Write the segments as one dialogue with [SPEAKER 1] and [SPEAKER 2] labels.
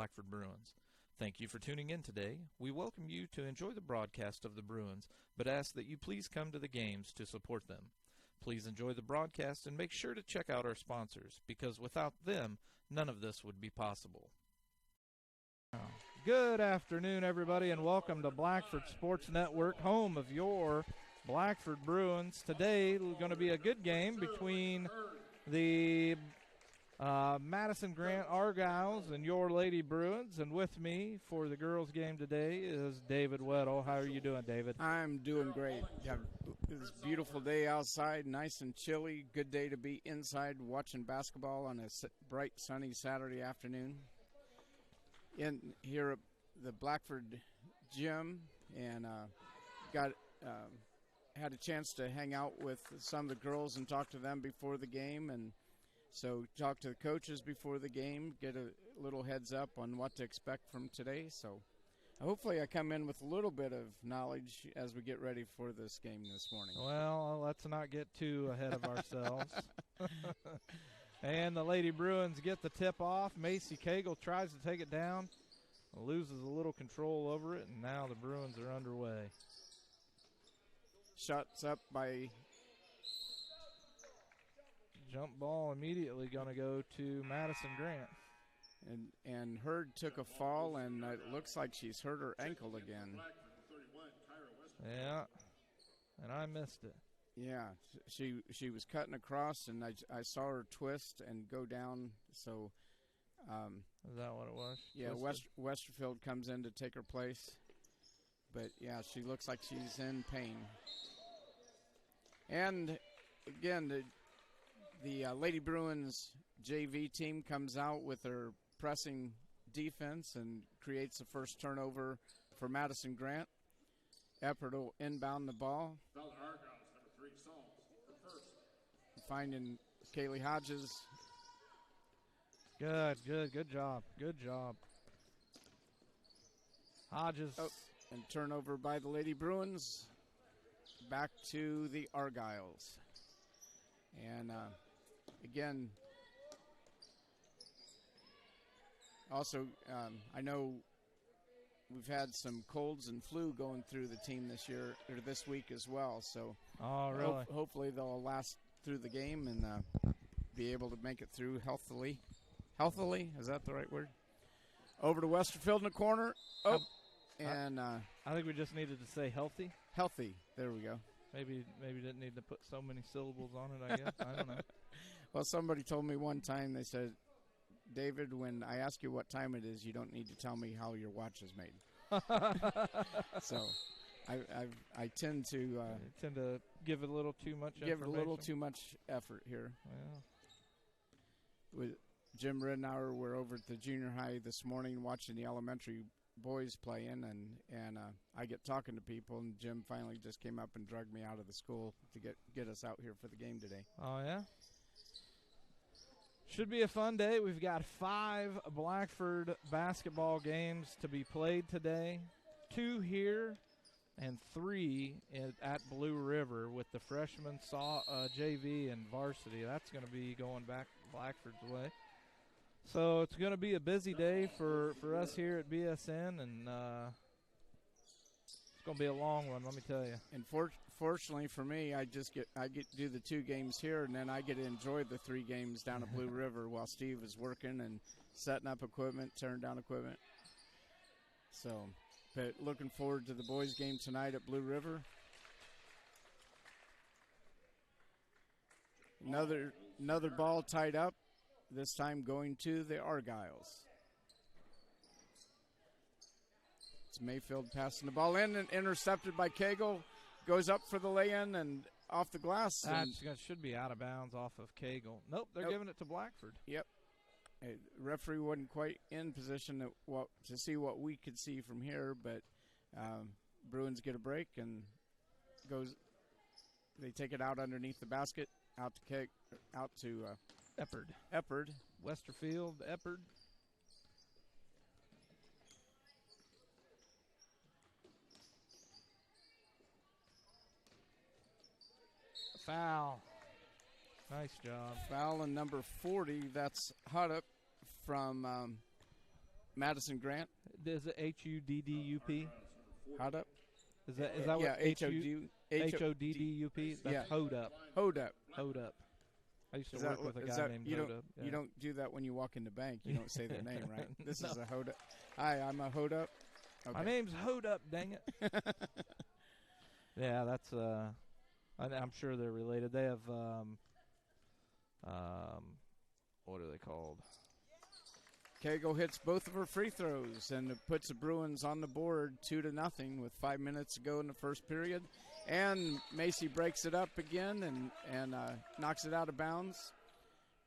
[SPEAKER 1] Blackford Bruins. Thank you for tuning in today. We welcome you to enjoy the broadcast of the Bruins, but ask that you please come to the games to support them. Please enjoy the broadcast and make sure to check out our sponsors, because without them, none of this would be possible.
[SPEAKER 2] Good afternoon, everybody, and welcome to Blackford Sports Network, home of your Blackford Bruins. Today, we're going to be a good game between the Madison-Grant Argyles and your Lady Bruins. And with me for the girls' game today is David Weddle. How are you doing, David?
[SPEAKER 3] I'm doing great. It's a beautiful day outside, nice and chilly. Good day to be inside watching basketball on a bright, sunny Saturday afternoon. In here at the Blackford gym, and had a chance to hang out with some of the girls and talk to them before the game, and so talk to the coaches before the game, get a little heads up on what to expect from today. So hopefully I come in with a little bit of knowledge as we get ready for this game this morning.
[SPEAKER 2] Well, let's not get too ahead of ourselves. And the Lady Bruins get the tip off. Macy Cagle tries to take it down, loses a little control over it, and now the Bruins are underway.
[SPEAKER 3] Shots up by...
[SPEAKER 2] Jump ball immediately going to go to Madison-Grant.
[SPEAKER 3] And Hurd took a fall, and it looks like she's hurt her ankle again.
[SPEAKER 2] Yeah, and I missed it.
[SPEAKER 3] Yeah, she was cutting across, and I saw her twist and go down. So,
[SPEAKER 2] is that what it was?
[SPEAKER 3] Yeah, Westerfield comes in to take her place. But, yeah, she looks like she's in pain. And, again, the Lady Bruins JV team comes out with their pressing defense and creates the first turnover for Madison-Grant. Eppert will inbound the ball. Finding Kaylee Hodges.
[SPEAKER 2] Good job. Hodges.
[SPEAKER 3] Oh, and turnover by the Lady Bruins. Back to the Argyles. And again, also I know we've had some colds and flu going through the team this year, or this week as well. So
[SPEAKER 2] really?
[SPEAKER 3] Hopefully they'll last through the game and be able to make it through healthily. Healthily? Is that the right word? Over to Westerfield in the corner.
[SPEAKER 2] I think we just needed to say healthy.
[SPEAKER 3] Healthy. There we go.
[SPEAKER 2] Maybe didn't need to put so many syllables on it, I guess. I don't know.
[SPEAKER 3] Well, somebody told me one time, they said, David, when I ask you what time it is, you don't need to tell me how your watch is made. So I tend to
[SPEAKER 2] give it a little too much
[SPEAKER 3] give it a little too much effort here.
[SPEAKER 2] Yeah.
[SPEAKER 3] With Jim Ridnour, we're over at the junior high this morning watching the elementary boys playing, and I get talking to people, and Jim finally just came up and dragged me out of the school to get us out here for the game today.
[SPEAKER 2] Oh, yeah? Should be a fun day. We've got 5 Blackford basketball games to be played today. 2 here and 3 at Blue River with the freshman JV and varsity. That's going to be going back Blackford's way. So it's going to be a busy day for us here at BSN, and it's going to be a long one, let me tell you.
[SPEAKER 3] And fortunately for me, I get to do the 2 games here, and then I get to enjoy the 3 games down at Blue River while Steve is working and setting up equipment, tearing down equipment. So, but looking forward to the boys' game tonight at Blue River. Another ball tied up. This time going to the Argyles. It's Mayfield passing the ball in and intercepted by Cagle. Goes up for the lay-in and off the glass.
[SPEAKER 2] That should be out of bounds off of Cagle. Nope, they're giving it to Blackford.
[SPEAKER 3] Yep. The referee wasn't quite in position to see what we could see from here, but Bruins get a break and they take it out underneath the basket, out to
[SPEAKER 2] Eppert. Westerfield, Eppert. Foul. Nice job.
[SPEAKER 3] Foul on number 40. That's Huddup from Madison-Grant.
[SPEAKER 2] Is it H-U-D-D-U-P?
[SPEAKER 3] How'd up?
[SPEAKER 2] Is that
[SPEAKER 3] Yeah,
[SPEAKER 2] what
[SPEAKER 3] H-O-D-D-U-P.
[SPEAKER 2] That's Hold Up.
[SPEAKER 3] Hold up.
[SPEAKER 2] Hold Up. I used to
[SPEAKER 3] Is
[SPEAKER 2] work
[SPEAKER 3] that
[SPEAKER 2] with
[SPEAKER 3] what-
[SPEAKER 2] a
[SPEAKER 3] is
[SPEAKER 2] guy
[SPEAKER 3] that-
[SPEAKER 2] named
[SPEAKER 3] you
[SPEAKER 2] Hold
[SPEAKER 3] don't-
[SPEAKER 2] Up.
[SPEAKER 3] You don't do that when you walk in the bank. You don't say their name, right? This is a Hold up. Hi, I'm a Hold up. Okay.
[SPEAKER 2] My name's Hold Up, dang it. Yeah, that's I'm sure they're related. They have what are they called?
[SPEAKER 3] Cagle hits both of her free throws, and it puts the Bruins on the board 2-0 with 5 minutes to go in the first period. And Macy breaks it up again and knocks it out of bounds.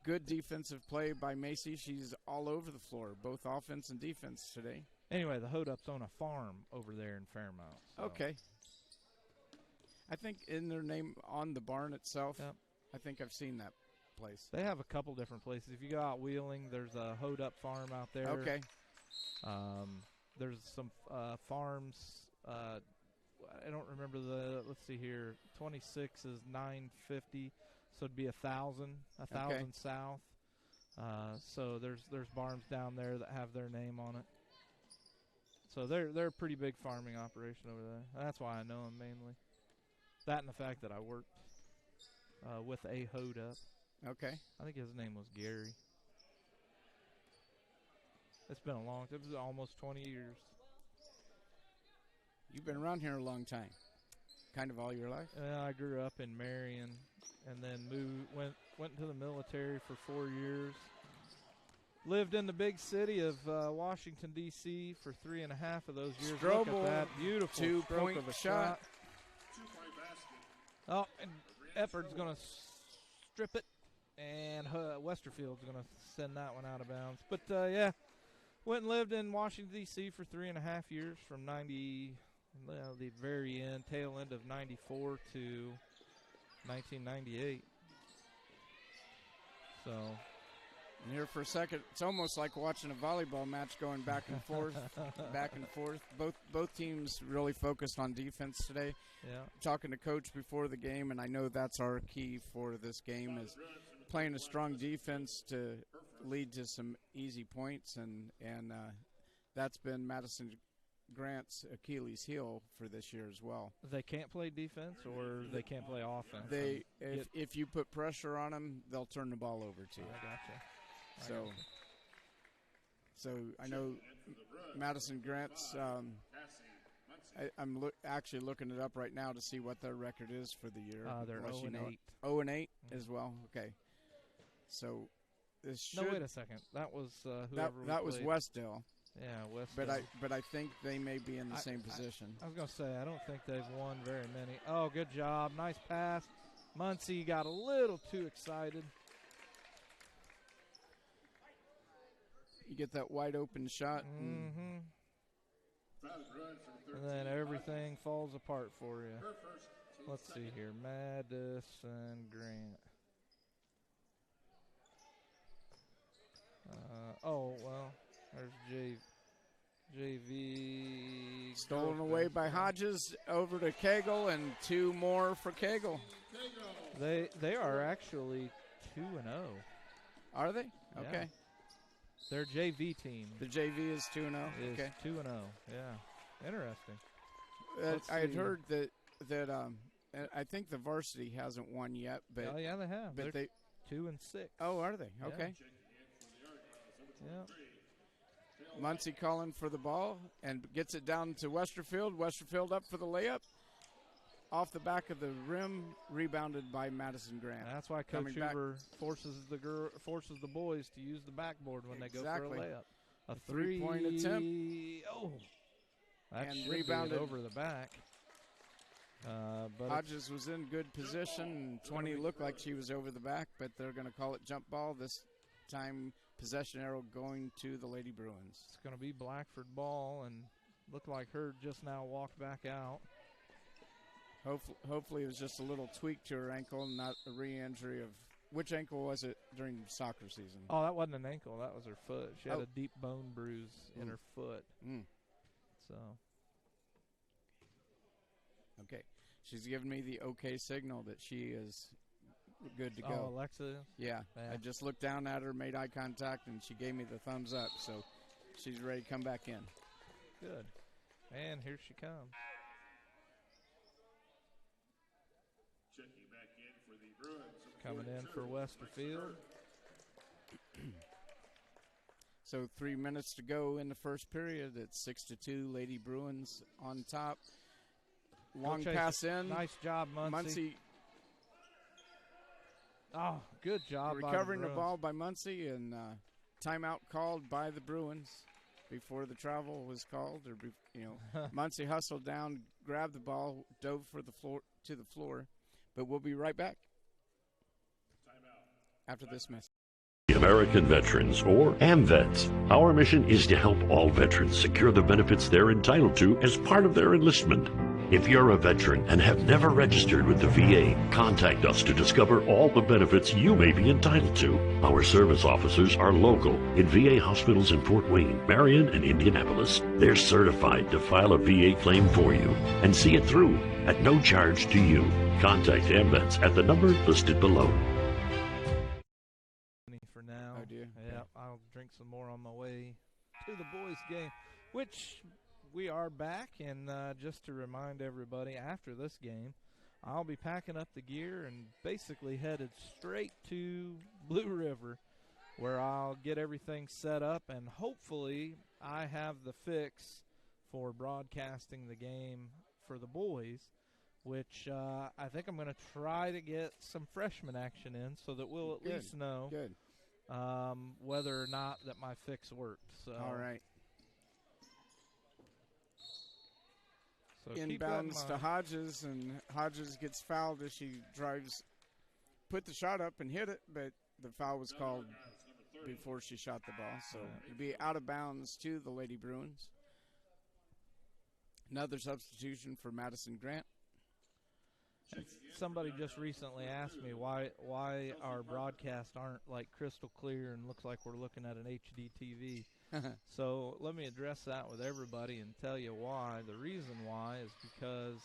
[SPEAKER 3] Good defensive play by Macy. She's all over the floor, both offense and defense today.
[SPEAKER 2] Anyway, the Hold Up's on a farm over there in Fairmount. So.
[SPEAKER 3] Okay. I think in their name on the barn itself,
[SPEAKER 2] Yep.
[SPEAKER 3] I think I've seen that place.
[SPEAKER 2] They have a couple different places. If you go out Wheeling, there's a Hold Up farm out there.
[SPEAKER 3] Okay.
[SPEAKER 2] There's some farms. I don't remember let's see here. 26 is 950, so it'd be 1,000 south. So there's barns down there that have their name on it. So they're a pretty big farming operation over there. That's why I know them mainly. That and the fact that I worked with a Hold Up.
[SPEAKER 3] Okay.
[SPEAKER 2] I think his name was Gary. It's been it was almost 20 years.
[SPEAKER 3] You've been around here a long time. Kind of all your life?
[SPEAKER 2] I grew up in Marion and then went into the military for 4 years. Lived in the big city of Washington, D.C. for 3.5 of those years. Look at that beautiful
[SPEAKER 3] two-point
[SPEAKER 2] stroke of a
[SPEAKER 3] shot.
[SPEAKER 2] Oh, and Eppard's going to strip it, and Westerfield's going to send that one out of bounds. But, yeah, went and lived in Washington, D.C. for 3.5 years from the very end, tail end of 94 to 1998. So...
[SPEAKER 3] And here for a second, it's almost like watching a volleyball match going back and forth, back and forth. Both teams really focused on defense today.
[SPEAKER 2] Yeah.
[SPEAKER 3] Talking to Coach before the game, and I know that's our key for this game is playing a strong defense to lead to some easy points, and that's been Madison-Grant's Achilles heel for this year as well.
[SPEAKER 2] They can't play defense or they can't play offense.
[SPEAKER 3] If you put pressure on them, they'll turn the ball over to you.
[SPEAKER 2] I gotcha.
[SPEAKER 3] So I know Madison-Grant's. I'm actually looking it up right now to see what their record is for the year.
[SPEAKER 2] They're 0-8.
[SPEAKER 3] 0-8 as well. Okay. So this should.
[SPEAKER 2] No, wait a second. That was whoever
[SPEAKER 3] that
[SPEAKER 2] we
[SPEAKER 3] was
[SPEAKER 2] played.
[SPEAKER 3] Westdale.
[SPEAKER 2] Yeah, Westdale.
[SPEAKER 3] But I think they may be in the same position.
[SPEAKER 2] I was gonna say I don't think they've won very many. Oh, good job, nice pass. Muncie got a little too excited.
[SPEAKER 3] You get that wide open shot.
[SPEAKER 2] Mm-hmm. And then everything falls apart for you. Let's see here. Madison-Grant. There's JV.
[SPEAKER 3] Stolen away by Hodges. Over to Cagle, and 2 more for Cagle.
[SPEAKER 2] They are actually 2-0.
[SPEAKER 3] Are they?
[SPEAKER 2] Yeah.
[SPEAKER 3] Okay.
[SPEAKER 2] Their JV team.
[SPEAKER 3] The JV is 2-0.
[SPEAKER 2] Is
[SPEAKER 3] Okay.
[SPEAKER 2] 2-0. Yeah. Interesting.
[SPEAKER 3] I had
[SPEAKER 2] see.
[SPEAKER 3] heard that I think the varsity hasn't won yet, but
[SPEAKER 2] Oh yeah, they have.
[SPEAKER 3] but
[SPEAKER 2] They're
[SPEAKER 3] they
[SPEAKER 2] 2-6.
[SPEAKER 3] oh are they?
[SPEAKER 2] Yeah.
[SPEAKER 3] Okay.
[SPEAKER 2] Yeah.
[SPEAKER 3] Muncie calling for the ball and gets it down to Westerfield. Westerfield up for the layup. Off the back of the rim, rebounded by Madison-Grant.
[SPEAKER 2] That's why Coach Hoover forces the boys to use the backboard when they go for a layup. A
[SPEAKER 3] three-point attempt.
[SPEAKER 2] Oh, that
[SPEAKER 3] And
[SPEAKER 2] should
[SPEAKER 3] rebounded.
[SPEAKER 2] be over the back. But
[SPEAKER 3] Hodges was in good position. 20 looked like she was over the back, but they're going to call it jump ball. This time, possession arrow going to the Lady Bruins.
[SPEAKER 2] it's going to be Blackford ball, and looked like her just now walked back out.
[SPEAKER 3] Hopefully it was just a little tweak to her ankle, not a re-injury of – which ankle was it during soccer season?
[SPEAKER 2] Oh, that wasn't an ankle. That was her foot. She had
[SPEAKER 3] Oh.
[SPEAKER 2] a deep bone bruise in her foot. So,
[SPEAKER 3] Okay. She's given me the okay signal that she is good to
[SPEAKER 2] oh,
[SPEAKER 3] go.
[SPEAKER 2] Alexa.
[SPEAKER 3] Yeah.
[SPEAKER 2] Yeah.
[SPEAKER 3] I just looked down at her, made eye contact, and she gave me the thumbs up. So she's ready to come back in.
[SPEAKER 2] Good. And here she comes.
[SPEAKER 4] Checking back in for the Bruins.
[SPEAKER 2] Coming in for Westerfield.
[SPEAKER 3] So 3 minutes to go in the first period. It's 6-2. Lady Bruins on top. Long
[SPEAKER 2] Chase,
[SPEAKER 3] pass in.
[SPEAKER 2] Nice job, Muncie. Oh, good job.
[SPEAKER 3] Recovering
[SPEAKER 2] by
[SPEAKER 3] the ball by Muncie, and timeout called by the Bruins before the travel was called. Muncie hustled down, grabbed the ball, dove for the floor. But we'll be right back after this message.
[SPEAKER 5] American Veterans, or AMVETS. Our mission is to help all veterans secure the benefits they're entitled to as part of their enlistment. If you're a veteran and have never registered with the VA, contact us to discover all the benefits you may be entitled to. Our service officers are local in VA hospitals in Fort Wayne, Marion, and Indianapolis. They're certified to file a VA claim for you and see it through at no charge to you. Contact AMVETS at the number listed below.
[SPEAKER 2] For now.
[SPEAKER 3] Oh, dear.
[SPEAKER 2] Yeah, I'll drink some more on my way to the boys' game, which we are back. And just to remind everybody, after this game, I'll be packing up the gear and basically headed straight to Blue River, where I'll get everything set up, and hopefully I have the fix for broadcasting the game for the boys, which I think I'm going to try to get some freshman action in so that we'll at least know whether or not that my fix worked. So.
[SPEAKER 3] All right.
[SPEAKER 2] So
[SPEAKER 3] inbounds to Hodges, and Hodges gets fouled as she put the shot up and hit it, but the foul was called before she shot the ball. So it'd be out of bounds to the Lady Bruins. Another substitution for Madison-Grant.
[SPEAKER 2] Somebody just recently asked me why our broadcasts aren't like crystal clear and looks like we're looking at an HD TV. So let me address that with everybody and tell you why. The reason why is because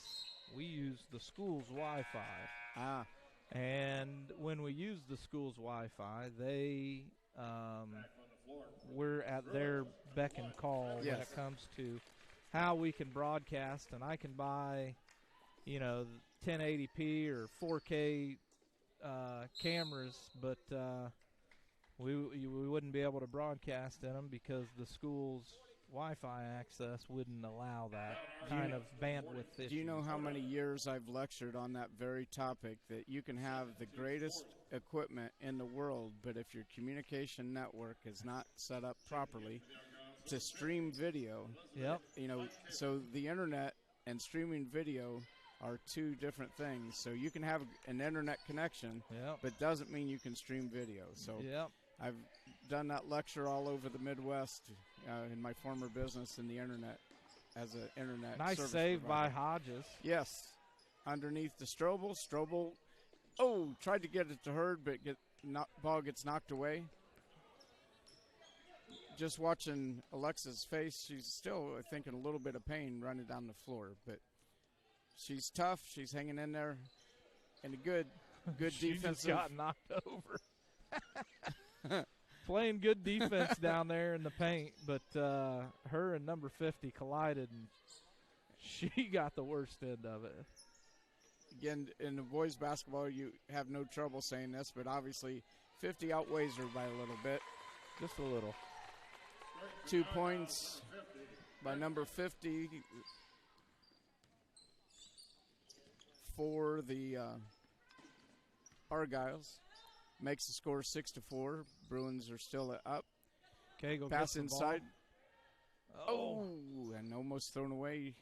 [SPEAKER 2] we use the school's Wi-Fi. And when we use the school's Wi-Fi, we're at their beck and call when it comes to how we can broadcast. And I can buy, 1080p or 4K cameras, but we wouldn't be able to broadcast in them because the school's Wi-Fi access wouldn't allow that kind of bandwidth issue.
[SPEAKER 3] Do you know how many years I've lectured on that very topic, that you can have the greatest equipment in the world, but if your communication network is not set up properly to stream video, so the internet and streaming video are two different things. So you can have an internet connection, but doesn't mean you can stream video. So I've done that lecture all over the Midwest in my former business in the internet as an internet
[SPEAKER 2] nice
[SPEAKER 3] service
[SPEAKER 2] save
[SPEAKER 3] provider.
[SPEAKER 2] by Hodges.
[SPEAKER 3] Yes. Underneath the Strobel. Tried to get it to Hurd, but ball gets knocked away. Just watching Alexa's face, she's still, I think, in a little bit of pain running down the floor, but she's tough. She's hanging in there, and a good
[SPEAKER 2] she
[SPEAKER 3] defensive.
[SPEAKER 2] Just got knocked over. Playing good defense down there in the paint, but her and number 50 collided, and she got the worst end of it.
[SPEAKER 3] Again, in the boys' basketball, you have no trouble saying this, but obviously 50 outweighs her by a little bit.
[SPEAKER 2] Just a little.
[SPEAKER 3] 2 points by number 50 for the Argyles. Makes the score 6-4. Bruins are still up.
[SPEAKER 2] Cagle
[SPEAKER 3] pass inside.
[SPEAKER 2] Oh,
[SPEAKER 3] and almost thrown away.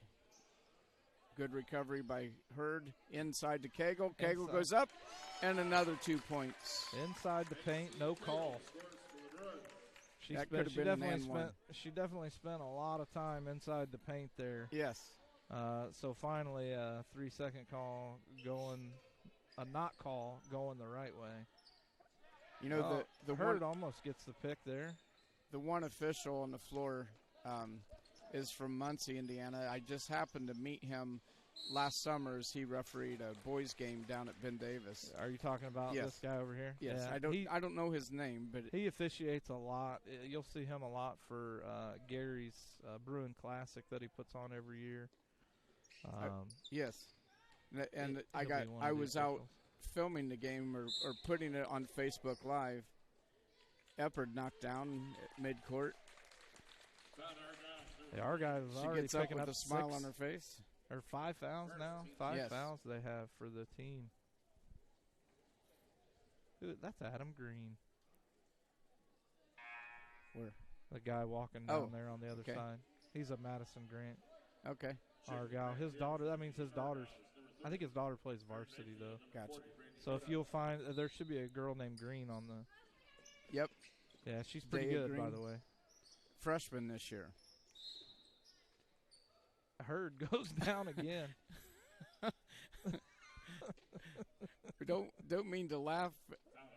[SPEAKER 3] Good recovery by Hurd. Inside to Cagle. Cagle goes up, and another 2 points.
[SPEAKER 2] Inside the paint, no call. She definitely spent a lot of time inside the paint there.
[SPEAKER 3] Yes.
[SPEAKER 2] So finally, a 3-second call a not call going the right way.
[SPEAKER 3] The
[SPEAKER 2] Hurd almost gets the pick there.
[SPEAKER 3] The one official on the floor is from Muncie, Indiana. I just happened to meet him last summer as he refereed a boys game down at Ben Davis.
[SPEAKER 2] Are you talking about
[SPEAKER 3] Yes.
[SPEAKER 2] this guy over here?
[SPEAKER 3] Yes,
[SPEAKER 2] Yeah,
[SPEAKER 3] I don't know his name, but
[SPEAKER 2] he officiates a lot. You'll see him a lot for Gary's Bruin Classic that he puts on every year.
[SPEAKER 3] yes. And
[SPEAKER 2] he'll be one
[SPEAKER 3] I
[SPEAKER 2] of the
[SPEAKER 3] was out
[SPEAKER 2] officials.
[SPEAKER 3] filming the game or putting it on Facebook Live. Eppard knocked down at midcourt.
[SPEAKER 2] The Argyle is
[SPEAKER 3] She
[SPEAKER 2] already
[SPEAKER 3] gets up
[SPEAKER 2] picking
[SPEAKER 3] with
[SPEAKER 2] up
[SPEAKER 3] a smile
[SPEAKER 2] 6
[SPEAKER 3] on her face.
[SPEAKER 2] or 5 fouls now. 5
[SPEAKER 3] Yes.
[SPEAKER 2] fouls they have for the team. Ooh, that's Adam Green.
[SPEAKER 3] Where?
[SPEAKER 2] The guy walking down there on the other side. He's a Madison-Grant
[SPEAKER 3] Okay.
[SPEAKER 2] Argyle. His daughter, that means his daughter's, I think his daughter plays varsity, though.
[SPEAKER 3] Gotcha.
[SPEAKER 2] So if you'll find, there should be a girl named Green on the.
[SPEAKER 3] Yep.
[SPEAKER 2] Yeah, she's pretty
[SPEAKER 3] Daya
[SPEAKER 2] good, by
[SPEAKER 3] Green.
[SPEAKER 2] the way.
[SPEAKER 3] Freshman this year.
[SPEAKER 2] Herd goes down again.
[SPEAKER 3] Don't mean to laugh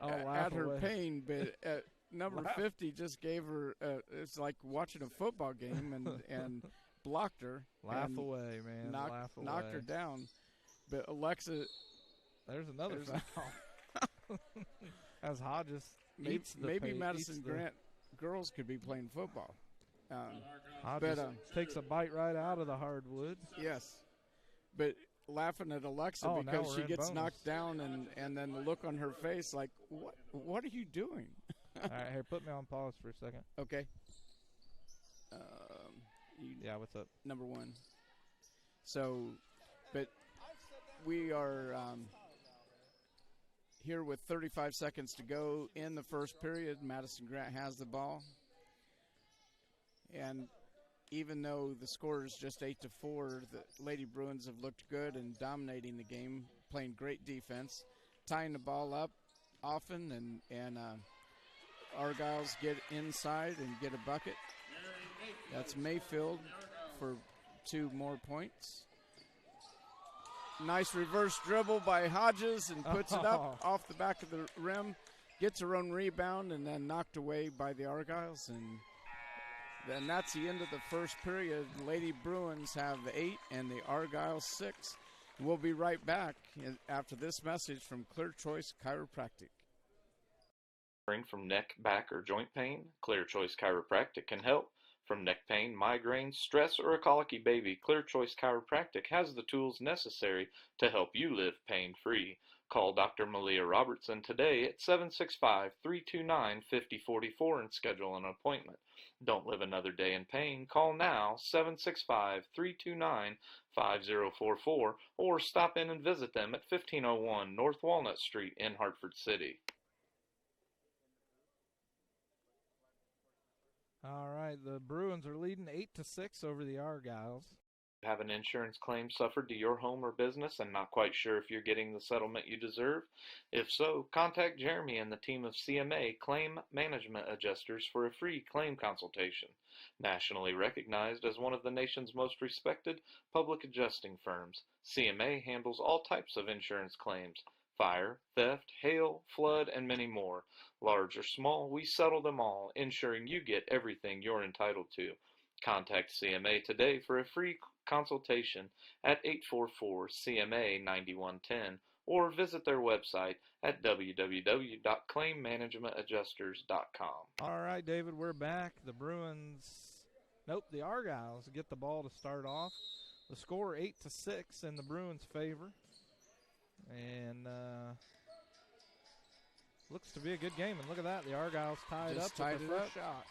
[SPEAKER 2] Laugh
[SPEAKER 3] at her
[SPEAKER 2] away.
[SPEAKER 3] pain, but number
[SPEAKER 2] Laugh.
[SPEAKER 3] 50 just gave her. It's like watching a football game and blocked her.
[SPEAKER 2] Laugh
[SPEAKER 3] and
[SPEAKER 2] away, man. Laugh away.
[SPEAKER 3] knocked her down. But Alexa,
[SPEAKER 2] There's another foul. As Hodges eats the
[SPEAKER 3] maybe
[SPEAKER 2] eats
[SPEAKER 3] Madison-Grant girls could be playing football.
[SPEAKER 2] Hodges
[SPEAKER 3] but,
[SPEAKER 2] takes a bite right out of the hardwood.
[SPEAKER 3] Yes, but laughing at Alexa
[SPEAKER 2] Oh, now
[SPEAKER 3] because
[SPEAKER 2] we're
[SPEAKER 3] she
[SPEAKER 2] in
[SPEAKER 3] gets
[SPEAKER 2] bonus.
[SPEAKER 3] knocked down and then the look on her face like, what are you doing?
[SPEAKER 2] All right, here, put me on pause for a second.
[SPEAKER 3] Okay.
[SPEAKER 2] Yeah, what's up?
[SPEAKER 3] Number 1. So, but we are here with 35 seconds to go in the first period. Madison-Grant has the ball. And even though the score is just 8-4, the Lady Bruins have looked good and dominating the game, playing great defense, tying the ball up often, and Argyles get inside and get a bucket. That's Mayfield for 2 more points. Nice reverse dribble by Hodges and puts it up off the back of the rim, gets her own rebound, and then knocked away by the Argyles. And then that's the end of the first period. Lady Bruins have 8 and the Argyles 6. We'll be right back after this message from Clear Choice Chiropractic.
[SPEAKER 1] Suffering from neck, back, or joint pain? Clear Choice Chiropractic can help. From neck pain, migraines, stress, or a colicky baby, Clear Choice Chiropractic has the tools necessary to help you live pain-free. Call Dr. Malia Robertson today at 765-329-5044 and schedule an appointment. Don't live another day in pain. Call now, 765-329-5044, or stop in and visit them at 1501 North Walnut Street in Hartford City.
[SPEAKER 2] All right, the Bruins are leading 8-6 over the Argyles.
[SPEAKER 1] Have an insurance claim suffered to your home or business and not quite sure if you're getting the settlement you deserve? If so, contact Jeremy and the team of CMA Claim Management Adjusters for a free claim consultation. Nationally recognized as one of the nation's most respected public adjusting firms, CMA handles all types of insurance claims: fire, theft, hail, flood, and many more. Large or small, we settle them all, ensuring you get everything you're entitled to. Contact CMA today for a free consultation at 844-CMA-9110 or visit their website at www.claimmanagementadjusters.com.
[SPEAKER 2] All right, David, we're back. The the Argyles get the ball to start off. The score 8-6 in the Bruins' favor. And looks to be a good game. And look at that, the Argyles tied
[SPEAKER 3] Just
[SPEAKER 2] up
[SPEAKER 3] tied
[SPEAKER 2] with
[SPEAKER 3] it
[SPEAKER 2] the
[SPEAKER 3] up.
[SPEAKER 2] first shot.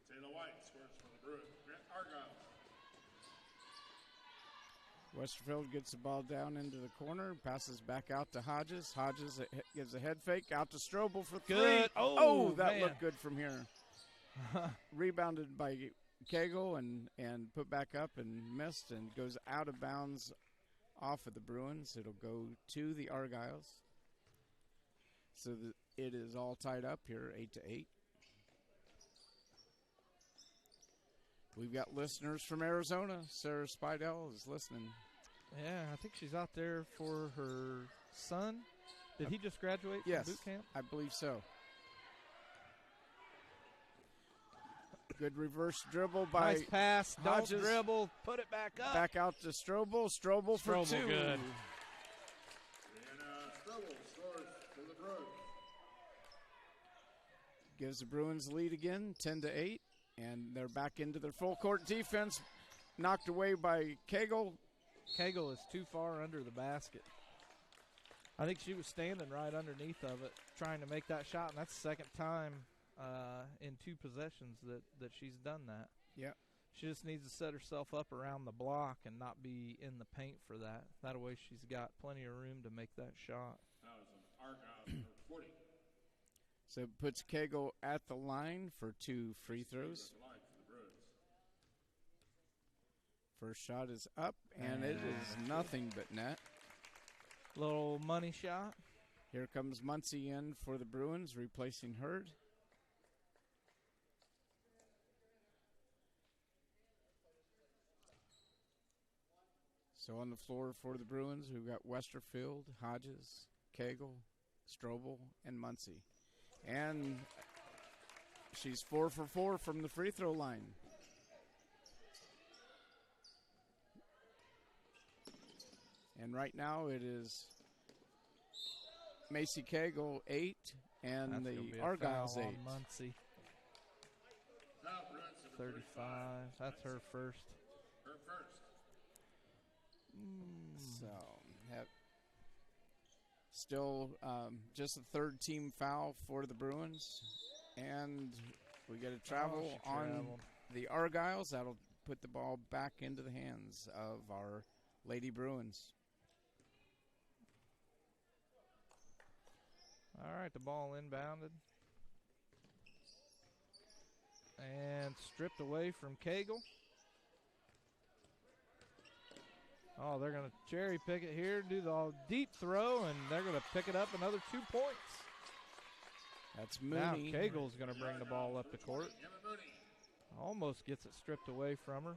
[SPEAKER 4] Taylor White scores for the Bruins. Grant Argyles.
[SPEAKER 3] Westerfield gets the ball down into the corner, passes back out to Hodges. Hodges gives a head fake out to Strobel for 3.
[SPEAKER 2] Good. Oh,
[SPEAKER 3] that
[SPEAKER 2] man.
[SPEAKER 3] looked good from here. Rebounded by Cagle and put back up and missed and goes out of bounds off of the Bruins. It'll go to the Argyles. So it is all tied up here, 8-8. We've got listeners from Arizona. Sarah Spidell is listening.
[SPEAKER 2] Yeah, I think she's out there for her son. Did he just graduate
[SPEAKER 3] Yes,
[SPEAKER 2] from boot camp?
[SPEAKER 3] I believe so. Good reverse dribble by
[SPEAKER 2] nice pass.
[SPEAKER 3] Hodges.
[SPEAKER 2] Don't dribble. Put it back up.
[SPEAKER 3] Back out to Strobel. Strobel for
[SPEAKER 2] Strobel,
[SPEAKER 3] 2.
[SPEAKER 2] good.
[SPEAKER 4] And Strobel scores for the Bruins.
[SPEAKER 3] Gives the Bruins lead again, 10-8. And they're back into their full court defense. Knocked away by Cagle.
[SPEAKER 2] Cagle is too far under the basket. I think she was standing right underneath of it, trying to make that shot, and that's the second time in 2 possessions that she's done that.
[SPEAKER 3] Yeah.
[SPEAKER 2] She just needs to set herself up around the block and not be in the paint for that. That way she's got plenty of room to make that shot.
[SPEAKER 4] That was an Argyle for 40.
[SPEAKER 3] So it puts Cagle at the line for 2 free throws.
[SPEAKER 4] The line for the Bruins.
[SPEAKER 3] First shot is up, and it is nothing but net.
[SPEAKER 2] Little money shot.
[SPEAKER 3] Here comes Muncie in for the Bruins, replacing Hurd. So on the floor for the Bruins, we've got Westerfield, Hodges, Cagle, Strobel, and Muncie. And she's 4 for 4 from the free throw line. And right now it is Macy Cagle 8 and
[SPEAKER 2] That's
[SPEAKER 3] the
[SPEAKER 2] gonna be a
[SPEAKER 3] Argyles
[SPEAKER 2] foul
[SPEAKER 3] 8.
[SPEAKER 2] on Muncie.
[SPEAKER 4] Foul Bruins to the
[SPEAKER 2] 35. That's her first.
[SPEAKER 4] Her first.
[SPEAKER 3] So still just a third team foul for the Bruins. And we get a travel
[SPEAKER 2] she
[SPEAKER 3] on
[SPEAKER 2] traveled.
[SPEAKER 3] the Argyles. That'll put the ball back into the hands of our Lady Bruins.
[SPEAKER 2] All right, the ball inbounded. And stripped away from Cagle. Oh, they're going to cherry pick it here, do the deep throw, and they're going to pick it up another 2 points.
[SPEAKER 3] That's
[SPEAKER 2] Now
[SPEAKER 3] Mooney.
[SPEAKER 2] Cagle's going to bring the ball up the court.
[SPEAKER 4] Emma Mooney.
[SPEAKER 2] Almost gets it stripped away from her.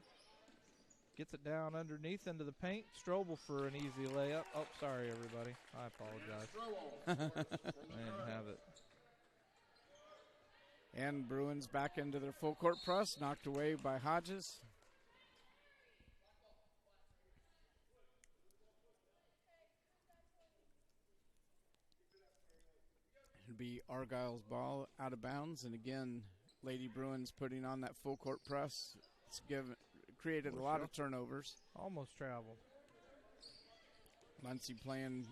[SPEAKER 2] Gets it down underneath into the paint. Strobel for an easy layup. Oh, sorry, everybody. I apologize.
[SPEAKER 4] Strobel.
[SPEAKER 2] I didn't have it.
[SPEAKER 3] And Bruins back into their full court press, knocked away by Hodges. It'll be Argyle's ball out of bounds, and again, Lady Bruins putting on that full court press. It's created a lot of turnovers.
[SPEAKER 2] Almost traveled.
[SPEAKER 3] Muncie playing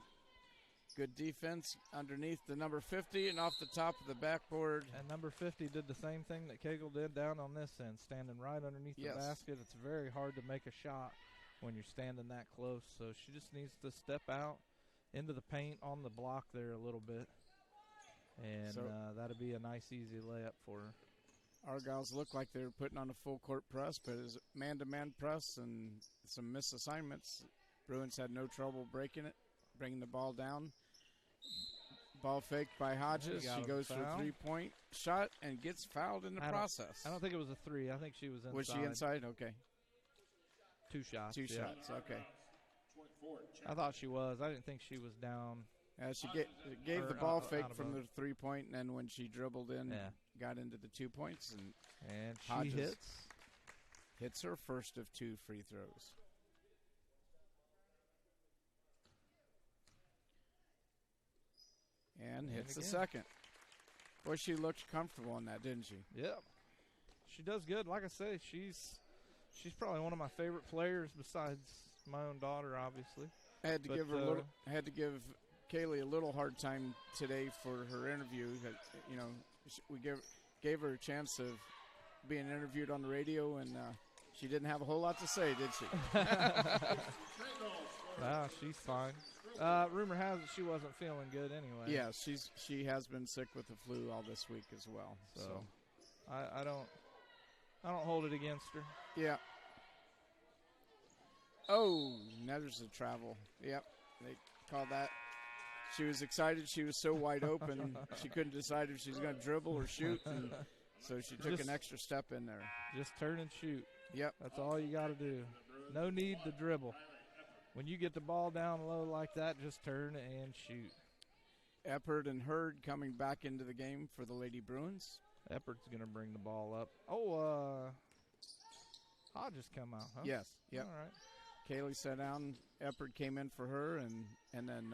[SPEAKER 3] good defense underneath the number 50 and off the top of the backboard.
[SPEAKER 2] And number 50 did the same thing that Cagle did down on this end, standing right underneath
[SPEAKER 3] Yes.
[SPEAKER 2] the basket. It's very hard to make a shot when you're standing that close. So she just needs to step out into the paint on the block there a little bit. And
[SPEAKER 3] So-
[SPEAKER 2] that'll be a nice, easy layup for her.
[SPEAKER 3] Argyles looked like they were putting on a full court press, but it was man-to-man press and some missed assignments. Bruins had no trouble breaking it, bringing the ball down. Ball faked by Hodges.
[SPEAKER 2] got
[SPEAKER 3] She
[SPEAKER 2] a
[SPEAKER 3] goes for a
[SPEAKER 2] foul.
[SPEAKER 3] three-point shot and gets fouled in the process.
[SPEAKER 2] I don't think it was a 3. I think she was inside.
[SPEAKER 3] Was she inside? Okay.
[SPEAKER 2] 2 shots.
[SPEAKER 3] 2
[SPEAKER 2] yeah.
[SPEAKER 3] shots. Okay.
[SPEAKER 4] 24.
[SPEAKER 2] I thought she was. I didn't think she was down.
[SPEAKER 3] She gave
[SPEAKER 2] Or
[SPEAKER 3] the ball
[SPEAKER 2] out
[SPEAKER 3] fake
[SPEAKER 2] of
[SPEAKER 3] from
[SPEAKER 2] bounds.
[SPEAKER 3] the 3-point, and then when she dribbled in,
[SPEAKER 2] Yeah.
[SPEAKER 3] got into the 2 points and
[SPEAKER 2] And she
[SPEAKER 3] Hodges
[SPEAKER 2] hits.
[SPEAKER 3] her first of 2 free throws. And hits the
[SPEAKER 2] again.
[SPEAKER 3] second. Boy, she looked comfortable on that, didn't she?
[SPEAKER 2] Yep. She does good. Like I say, she's probably one of my favorite players besides my own daughter, obviously.
[SPEAKER 3] I had to
[SPEAKER 2] But,
[SPEAKER 3] give her I had to give Kaylee a little hard time today for her interview. That we gave her a chance of being interviewed on the radio, and she didn't have a whole lot to say, did she?
[SPEAKER 2] Wow, she's fine. Rumor has it she wasn't feeling good anyway.
[SPEAKER 3] Yeah, she has been sick with the flu all this week as well. So
[SPEAKER 2] I don't hold it against her.
[SPEAKER 3] yeah. Oh, now there's a travel. Yep, they called that. She was excited. She was so wide open. She couldn't decide if she was going to dribble or shoot, and so she took an extra step in there.
[SPEAKER 2] Just turn and shoot.
[SPEAKER 3] Yep.
[SPEAKER 2] That's all you got to do. No need to dribble. When you get the ball down low like that, just turn and shoot.
[SPEAKER 3] Eppert and Hurd coming back into the game for the Lady Bruins.
[SPEAKER 2] Eppard's going to bring the ball up. Oh, Hodges come out, huh?
[SPEAKER 3] Yes. Yep.
[SPEAKER 2] All right.
[SPEAKER 3] Kaylee sat down. Eppard came in for her, and then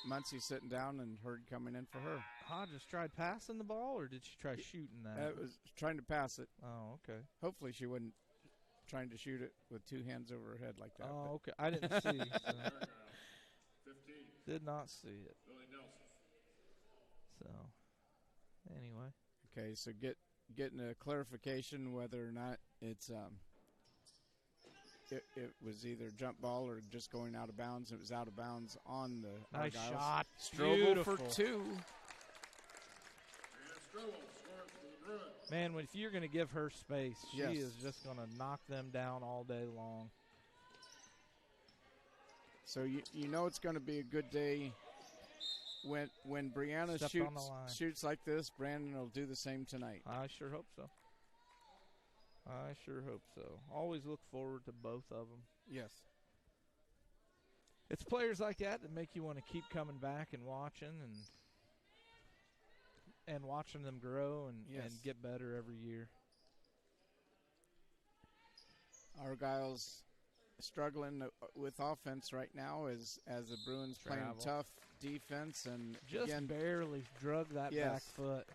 [SPEAKER 3] Muncie sitting down and Hurd coming in for her.
[SPEAKER 2] Hodges tried passing the ball, or did she try shooting that?
[SPEAKER 3] Was trying to pass it.
[SPEAKER 2] Oh, okay.
[SPEAKER 3] Hopefully she wasn't trying to shoot it with two hands over her head like that.
[SPEAKER 2] Oh, okay. I didn't see. So.
[SPEAKER 4] 15.
[SPEAKER 2] Did not see it.
[SPEAKER 4] Billy Nelson.
[SPEAKER 2] So, anyway.
[SPEAKER 3] Okay, so getting a clarification whether or not it's it was either jump ball or just going out of bounds. It was out of bounds on the
[SPEAKER 2] nice
[SPEAKER 3] Argyles.
[SPEAKER 2] shot.
[SPEAKER 3] Strobel
[SPEAKER 2] Beautiful.
[SPEAKER 3] for 2.
[SPEAKER 4] And Strobel scores for the Bruins.
[SPEAKER 2] Man, if you're going to give her space, she
[SPEAKER 3] Yes.
[SPEAKER 2] is just going to knock them down all day long.
[SPEAKER 3] So you know it's going to be a good day when Brianna
[SPEAKER 2] Stepped on the line.
[SPEAKER 3] shoots like this. Brandon will do the same tonight.
[SPEAKER 2] I sure hope so. I sure hope so. Always look forward to both of them.
[SPEAKER 3] Yes.
[SPEAKER 2] It's players like that make you want to keep coming back and watching and watching them grow and get better every year.
[SPEAKER 3] Argyle's struggling with offense right now as the Bruins playing tough defense and
[SPEAKER 2] Just
[SPEAKER 3] again,
[SPEAKER 2] barely drug that back foot.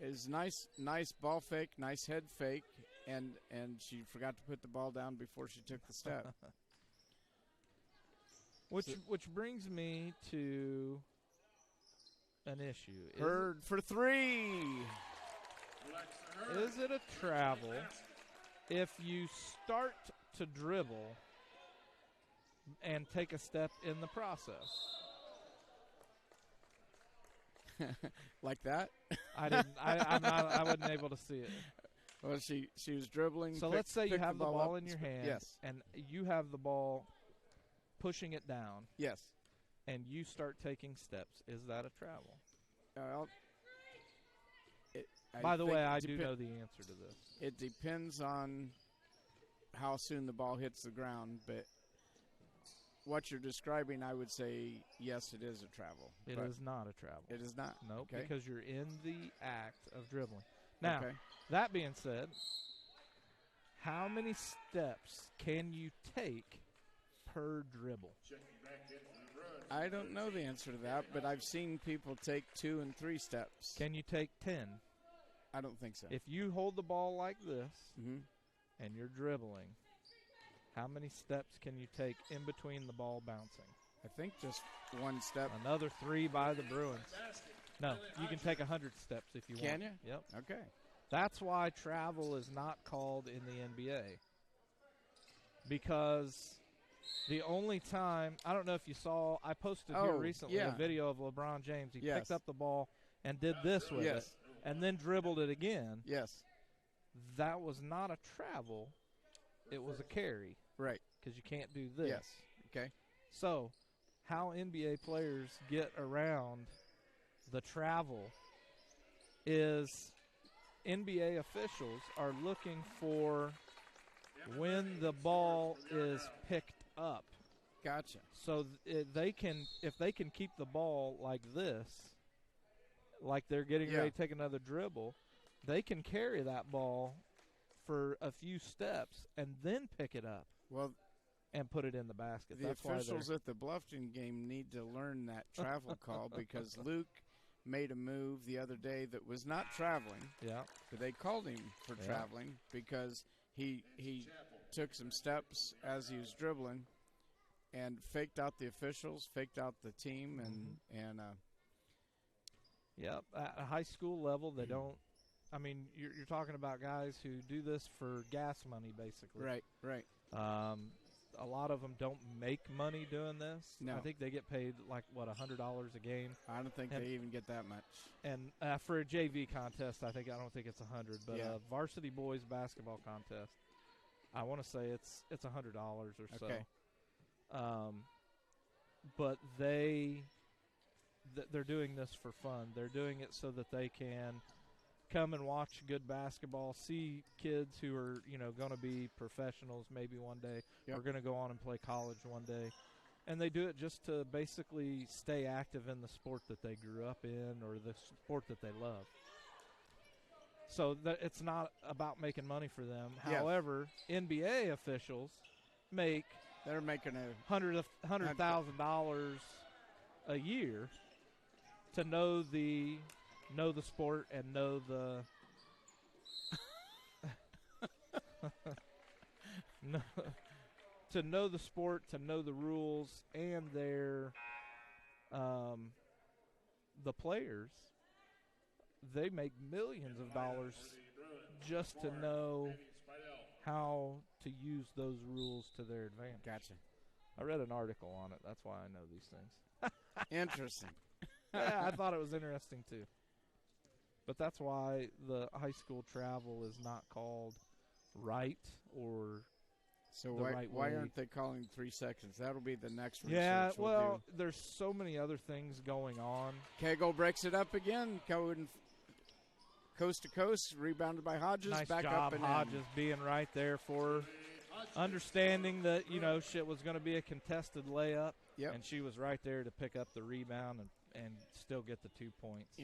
[SPEAKER 3] Is nice ball fake, nice head fake, and she forgot to put the ball down before she took the step.
[SPEAKER 2] Which brings me to an issue.
[SPEAKER 3] Hurd for 3.
[SPEAKER 2] Is it a travel if you start to dribble and take a step in the process?
[SPEAKER 3] Like that?
[SPEAKER 2] I didn't. I wasn't able to see it.
[SPEAKER 3] Well, she was dribbling.
[SPEAKER 2] So let's say you have the ball in your hand,
[SPEAKER 3] yes,
[SPEAKER 2] and you have the ball, pushing it down.
[SPEAKER 3] Yes.
[SPEAKER 2] And you start taking steps. Is that a travel? By the way, I do know the answer to this.
[SPEAKER 3] It depends on how soon the ball hits the ground, but what you're describing, I would say, yes, it is a travel.
[SPEAKER 2] It is not a travel.
[SPEAKER 3] It is not?
[SPEAKER 2] Nope,
[SPEAKER 3] okay.
[SPEAKER 2] Because you're in the act of dribbling. Now, that being said, how many steps can you take per dribble?
[SPEAKER 3] I don't know the answer to that, but I've seen people take 2 and 3 steps.
[SPEAKER 2] Can you take 10?
[SPEAKER 3] I don't think so.
[SPEAKER 2] If you hold the ball like this and you're dribbling, how many steps can you take in between the ball bouncing?
[SPEAKER 3] I think just 1 step.
[SPEAKER 2] Another 3 by the Bruins. No, you can take 100 steps if you want.
[SPEAKER 3] Can you?
[SPEAKER 2] Yep.
[SPEAKER 3] Okay.
[SPEAKER 2] That's why travel is not called in the NBA. Because the only time, I don't know if you saw, I posted here recently a video of LeBron James. He picked up the ball and did this with it and then dribbled it again.
[SPEAKER 3] Yes.
[SPEAKER 2] That was not a travel. It was a carry.
[SPEAKER 3] Right.
[SPEAKER 2] Because you can't do this.
[SPEAKER 3] Yes. Okay.
[SPEAKER 2] So how NBA players get around the travel is NBA officials are looking for when the ball is picked up.
[SPEAKER 3] Gotcha.
[SPEAKER 2] So if they can keep the ball like this, like they're getting ready to take another dribble, they can carry that ball for a few steps and then pick it up.
[SPEAKER 3] Well,
[SPEAKER 2] and put it in the basket.
[SPEAKER 3] The officials at the Bluffton game need to learn that travel call because Luke made a move the other day that was not traveling.
[SPEAKER 2] Yeah.
[SPEAKER 3] But they called him for traveling because he took some steps as he was dribbling and faked out the officials, faked out the team, and
[SPEAKER 2] Yep. At a high school level, they don't. I mean, you're talking about guys who do this for gas money, basically.
[SPEAKER 3] Right.
[SPEAKER 2] A lot of them don't make money doing this.
[SPEAKER 3] No.
[SPEAKER 2] I think they get paid like $100 a game.
[SPEAKER 3] I don't think they even get that much.
[SPEAKER 2] And for a JV contest, I don't think it's 100, but a varsity boys basketball contest, I want to say it's $100 or so.
[SPEAKER 3] Okay.
[SPEAKER 2] But they're doing this for fun. They're doing it so that they can come and watch good basketball, see kids who are, going to be professionals maybe one day, or going to go on and play college one day. And they do it just to basically stay active in the sport that they grew up in or the sport that they love. So that it's not about making money for them.
[SPEAKER 3] Yes.
[SPEAKER 2] However, NBA officials make
[SPEAKER 3] They're making a
[SPEAKER 2] $100,000 a year to know the sport and know the to know the sport, to know the rules, and their the players. They make millions of dollars just to know how to use those rules to their advantage.
[SPEAKER 3] Gotcha.
[SPEAKER 2] I read an article on it. That's why I know these things.
[SPEAKER 3] Interesting.
[SPEAKER 2] Yeah, I thought it was interesting too. But that's why the high school travel is not called right or
[SPEAKER 3] So
[SPEAKER 2] the right
[SPEAKER 3] why
[SPEAKER 2] way.
[SPEAKER 3] aren't they calling 3 seconds? That'll be the next research.
[SPEAKER 2] Yeah,
[SPEAKER 3] we'll
[SPEAKER 2] well,
[SPEAKER 3] do.
[SPEAKER 2] there's so many other things going on.
[SPEAKER 3] Kegel breaks it up again. Going coast to coast, rebounded by Hodges.
[SPEAKER 2] Nice
[SPEAKER 3] back
[SPEAKER 2] job,
[SPEAKER 3] up and
[SPEAKER 2] Hodges,
[SPEAKER 3] in.
[SPEAKER 2] being right there for her. Understanding that, shit was going to be a contested layup,
[SPEAKER 3] Yep.
[SPEAKER 2] and she was right there to pick up the rebound and still get the 2 points.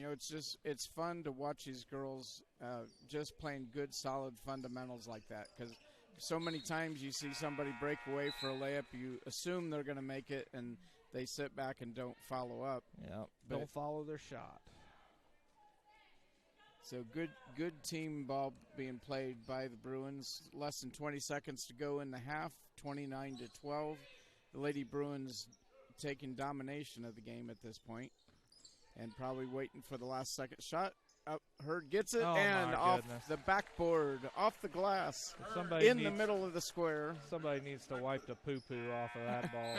[SPEAKER 3] It's fun to watch these girls just playing good, solid fundamentals like that, because so many times you see somebody break away for a layup, you assume they're going to make it, and they sit back and don't follow up.
[SPEAKER 2] Yeah,
[SPEAKER 3] But-
[SPEAKER 2] don't follow their shot.
[SPEAKER 3] So good team ball being played by the Bruins. Less than 20 seconds to go in the half, 29-12. The Lady Bruins taking domination of the game at this point, and probably waiting for the last second shot. Up, Hurd gets it,
[SPEAKER 2] Oh,
[SPEAKER 3] and
[SPEAKER 2] my
[SPEAKER 3] off
[SPEAKER 2] goodness.
[SPEAKER 3] the backboard, off the glass,
[SPEAKER 2] Somebody
[SPEAKER 3] in the
[SPEAKER 2] needs-
[SPEAKER 3] middle of the square.
[SPEAKER 2] Somebody needs to wipe the poo-poo off of that ball.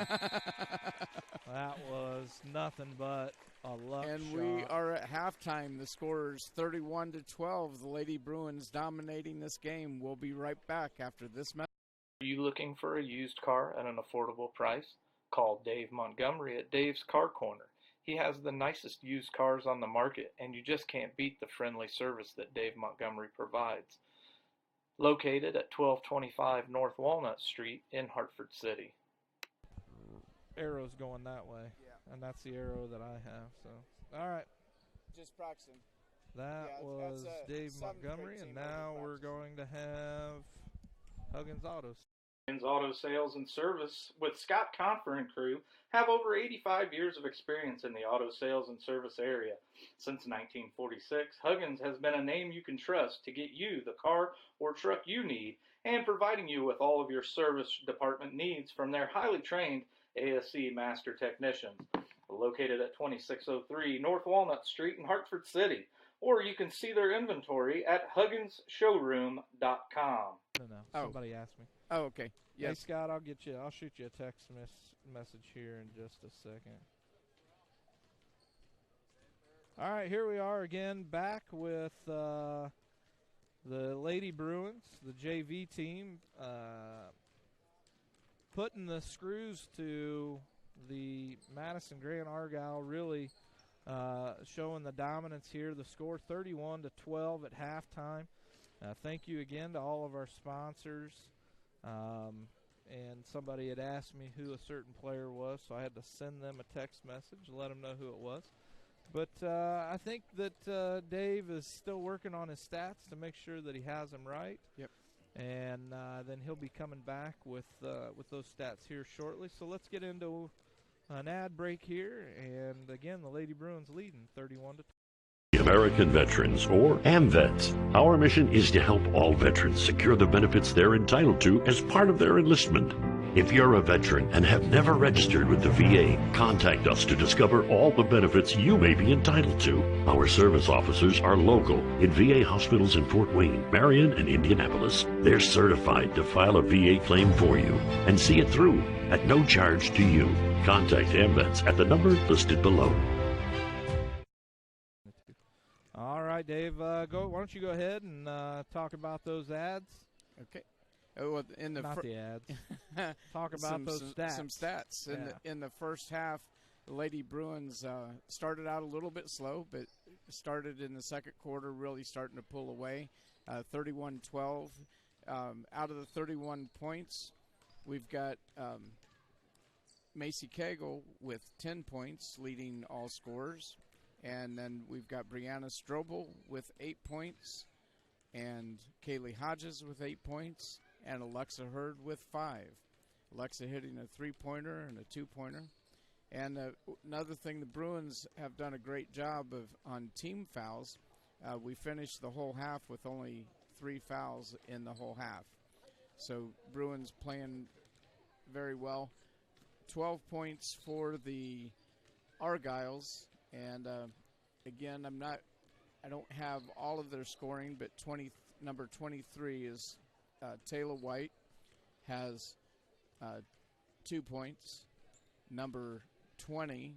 [SPEAKER 2] That was nothing but a luck
[SPEAKER 3] And
[SPEAKER 2] shot.
[SPEAKER 3] we are at halftime. The score is 31-12. The Lady Bruins dominating this game. We'll be right back after this message.
[SPEAKER 1] Are you looking for a used car at an affordable price? Call Dave Montgomery at Dave's Car Corner. He has the nicest used cars on the market, and you just can't beat the friendly service that Dave Montgomery provides. Located at 1225 North Walnut Street in Hartford City.
[SPEAKER 2] Arrow's going that way, and that's the arrow that I have. So, all right,
[SPEAKER 3] Just Proxton.
[SPEAKER 2] that
[SPEAKER 3] Yeah,
[SPEAKER 2] was
[SPEAKER 3] that's a
[SPEAKER 2] Dave
[SPEAKER 3] seventh grade
[SPEAKER 2] Montgomery, and
[SPEAKER 3] team
[SPEAKER 2] now
[SPEAKER 3] over
[SPEAKER 2] we're
[SPEAKER 3] Proxton.
[SPEAKER 2] going to have Huggins Autos.
[SPEAKER 1] Huggins Auto Sales and Service with Scott Confer and crew have over 85 years of experience in the auto sales and service area. Since 1946, Huggins has been a name you can trust to get you the car or truck you need and providing you with all of your service department needs from their highly trained ASC master technicians. Located at 2603 North Walnut Street in Hartford City. Or you can see their inventory at hugginsshowroom.com.
[SPEAKER 2] No,
[SPEAKER 3] Oh.
[SPEAKER 2] somebody asked me.
[SPEAKER 3] Oh, okay.
[SPEAKER 2] Hey,
[SPEAKER 3] Yes.
[SPEAKER 2] Scott, I'll shoot you a text message here in just a second. All right, here we are again, back with the Lady Bruins, the JV team, putting the screws to the Madison-Grant Argyle, really showing the dominance here. The score 31-12 at halftime. Thank you again to all of our sponsors. And somebody had asked me who a certain player was, so I had to send them a text message, let them know who it was. But I think that Dave is still working on his stats to make sure that he has them right.
[SPEAKER 3] Yep.
[SPEAKER 2] And then he'll be coming back with those stats here shortly. So let's get into an ad break here. And again, the Lady Bruins leading 31-12.
[SPEAKER 5] American Veterans, or AMVETS. Our mission is to help all veterans secure the benefits they're entitled to as part of their enlistment. If you're a veteran and have never registered with the VA, contact us to discover all the benefits you may be entitled to. Our service officers are local in VA hospitals in Fort Wayne, Marion, and Indianapolis. They're certified to file a VA claim for you and see it through at no charge to you. Contact AMVETS at the number listed below.
[SPEAKER 2] All right, Dave, why don't you go ahead and talk about those ads?
[SPEAKER 3] Okay. Oh, well, in the
[SPEAKER 2] Not the ads. Talk about those stats.
[SPEAKER 3] Some stats. In the first half, the Lady Bruins started out a little bit slow, but started in the second quarter really starting to pull away. 31-12. Out of the 31 points, we've got Macy Kegel with 10 points, leading all scorers. And then we've got Brianna Strobel with 8 points. and Kaylee Hodges with 8 points, and Alexa Hurd with 5. Alexa hitting a 3-pointer and a 2-pointer. And another thing, the Bruins have done a great job of on team fouls. We finished the whole half with only 3 fouls in the whole half. So Bruins playing very well. 12 points for the Argyles, and again, I don't have all of their scoring, but number 23 is Taylor White, has 2 points. Number 20,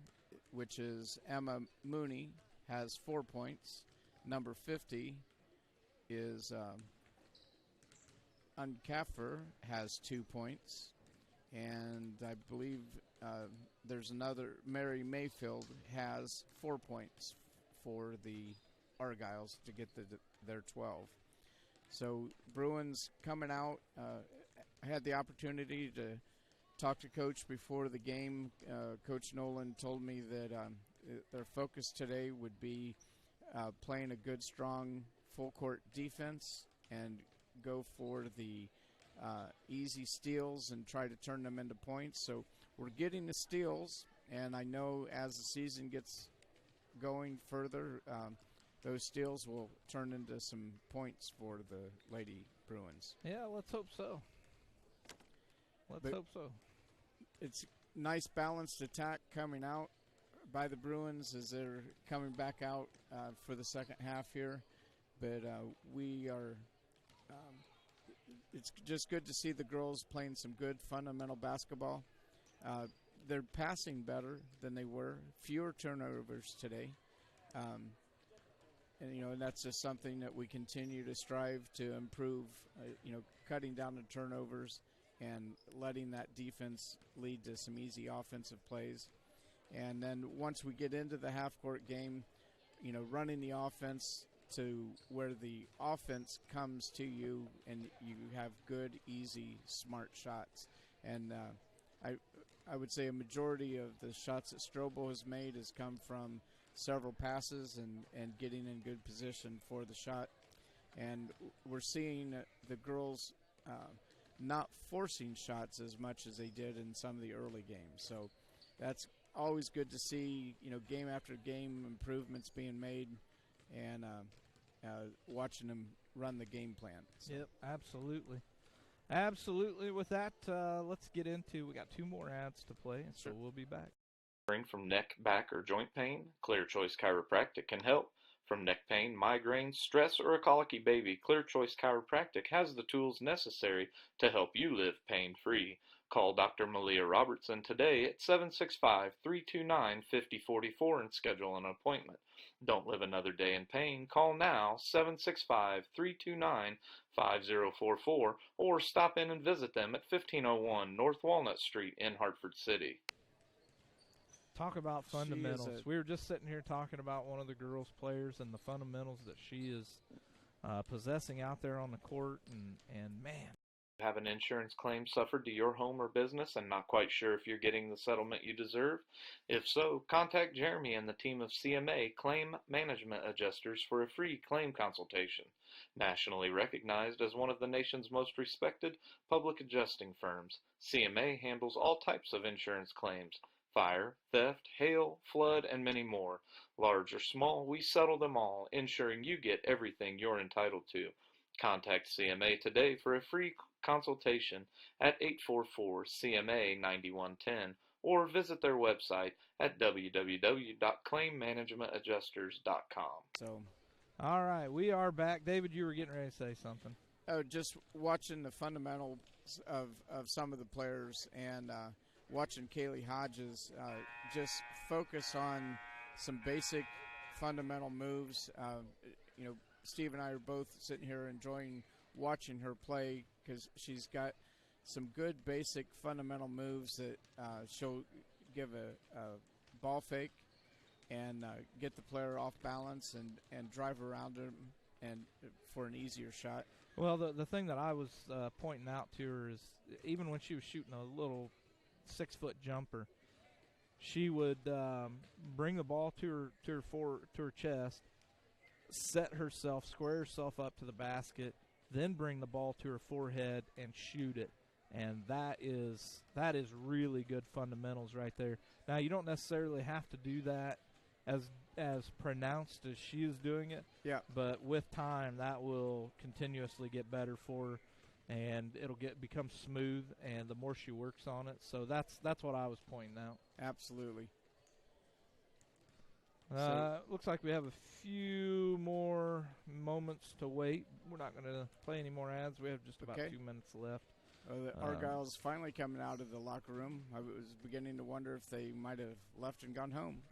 [SPEAKER 3] which is Emma Mooney, has 4 points. Number 50 is Unkaffer, has 2 points. And I believe there's another, Mary Mayfield, has 4 points for the Argyles to get their 12. So Bruins coming out. I had the opportunity to talk to Coach before the game. Coach Nolan told me that their focus today would be playing a good, strong, full-court defense and go for the easy steals and try to turn them into points. So we're getting the steals, and I know as the season gets going further, those steals will turn into some points for the Lady Bruins.
[SPEAKER 2] Yeah, let's hope so. Let's hope so.
[SPEAKER 3] It's nice balanced attack coming out by the Bruins as they're coming back out for the second half here. But we are it's just good to see the girls playing some good fundamental basketball. They're passing better than they were. Fewer turnovers today. And that's just something that we continue to strive to improve, cutting down the turnovers and letting that defense lead to some easy offensive plays. And then once we get into the half-court game, running the offense to where the offense comes to you and you have good, easy, smart shots. And I would say a majority of the shots that Strobel has made has come from several passes and getting in good position for the shot. And we're seeing the girls not forcing shots as much as they did in some of the early games. So that's always good to see, game after game, improvements being made and watching them run the game plan. So.
[SPEAKER 2] Yep, absolutely. Absolutely. With that, let's get into, we got 2 more ads to play, so we'll be back.
[SPEAKER 1] From neck, back, or joint pain, Clear Choice Chiropractic can help. From neck pain, migraine, stress, or a colicky baby, Clear Choice Chiropractic has the tools necessary to help you live pain-free. Call Dr. Malia Robertson today at 765-329-5044 and schedule an appointment. Don't live another day in pain. Call now, 765-329-5044, or stop in and visit them at 1501 North Walnut Street in Hartford City.
[SPEAKER 2] Talk about fundamentals. We were just sitting here talking about one of the girls' players and the fundamentals that she is possessing out there on the court, and man.
[SPEAKER 1] Have an insurance claim suffered to your home or business and not quite sure if you're getting the settlement you deserve? If so, contact Jeremy and the team of CMA Claim Management Adjusters for a free claim consultation. Nationally recognized as one of the nation's most respected public adjusting firms, CMA handles all types of insurance claims: fire, theft, hail, flood, and many more. Large or small, we settle them all, ensuring you get everything you're entitled to. Contact CMA today for a free consultation at 844-CMA-9110 or visit their website at www.claimmanagementadjusters.com.
[SPEAKER 3] So,
[SPEAKER 2] all right, we are back. David, you were getting ready to say something.
[SPEAKER 3] Oh, just watching the fundamentals of some of the players and watching Kaylee Hodges just focus on some basic fundamental moves. Steve and I are both sitting here enjoying watching her play because she's got some good basic fundamental moves that she'll give a ball fake and get the player off balance and drive around him and for an easier shot.
[SPEAKER 2] Well, the thing that I was pointing out to her is even when she was shooting a little 6-foot jumper, she would bring the ball to her chest, square herself up to the basket, then bring the ball to her forehead and shoot it. And that is really good fundamentals right there. Now, you don't necessarily have to do that as pronounced as she is doing it.
[SPEAKER 3] Yeah.
[SPEAKER 2] But with time, that will continuously get better for her, and it'll become smooth. And the more she works on it, so that's what I was pointing out.
[SPEAKER 3] Absolutely.
[SPEAKER 2] Looks like we have a few more moments to wait. We're not going to play any more ads. We have just about 2 minutes left.
[SPEAKER 3] The Argyle's finally coming out of the locker room. I was beginning to wonder if they might have left and gone home.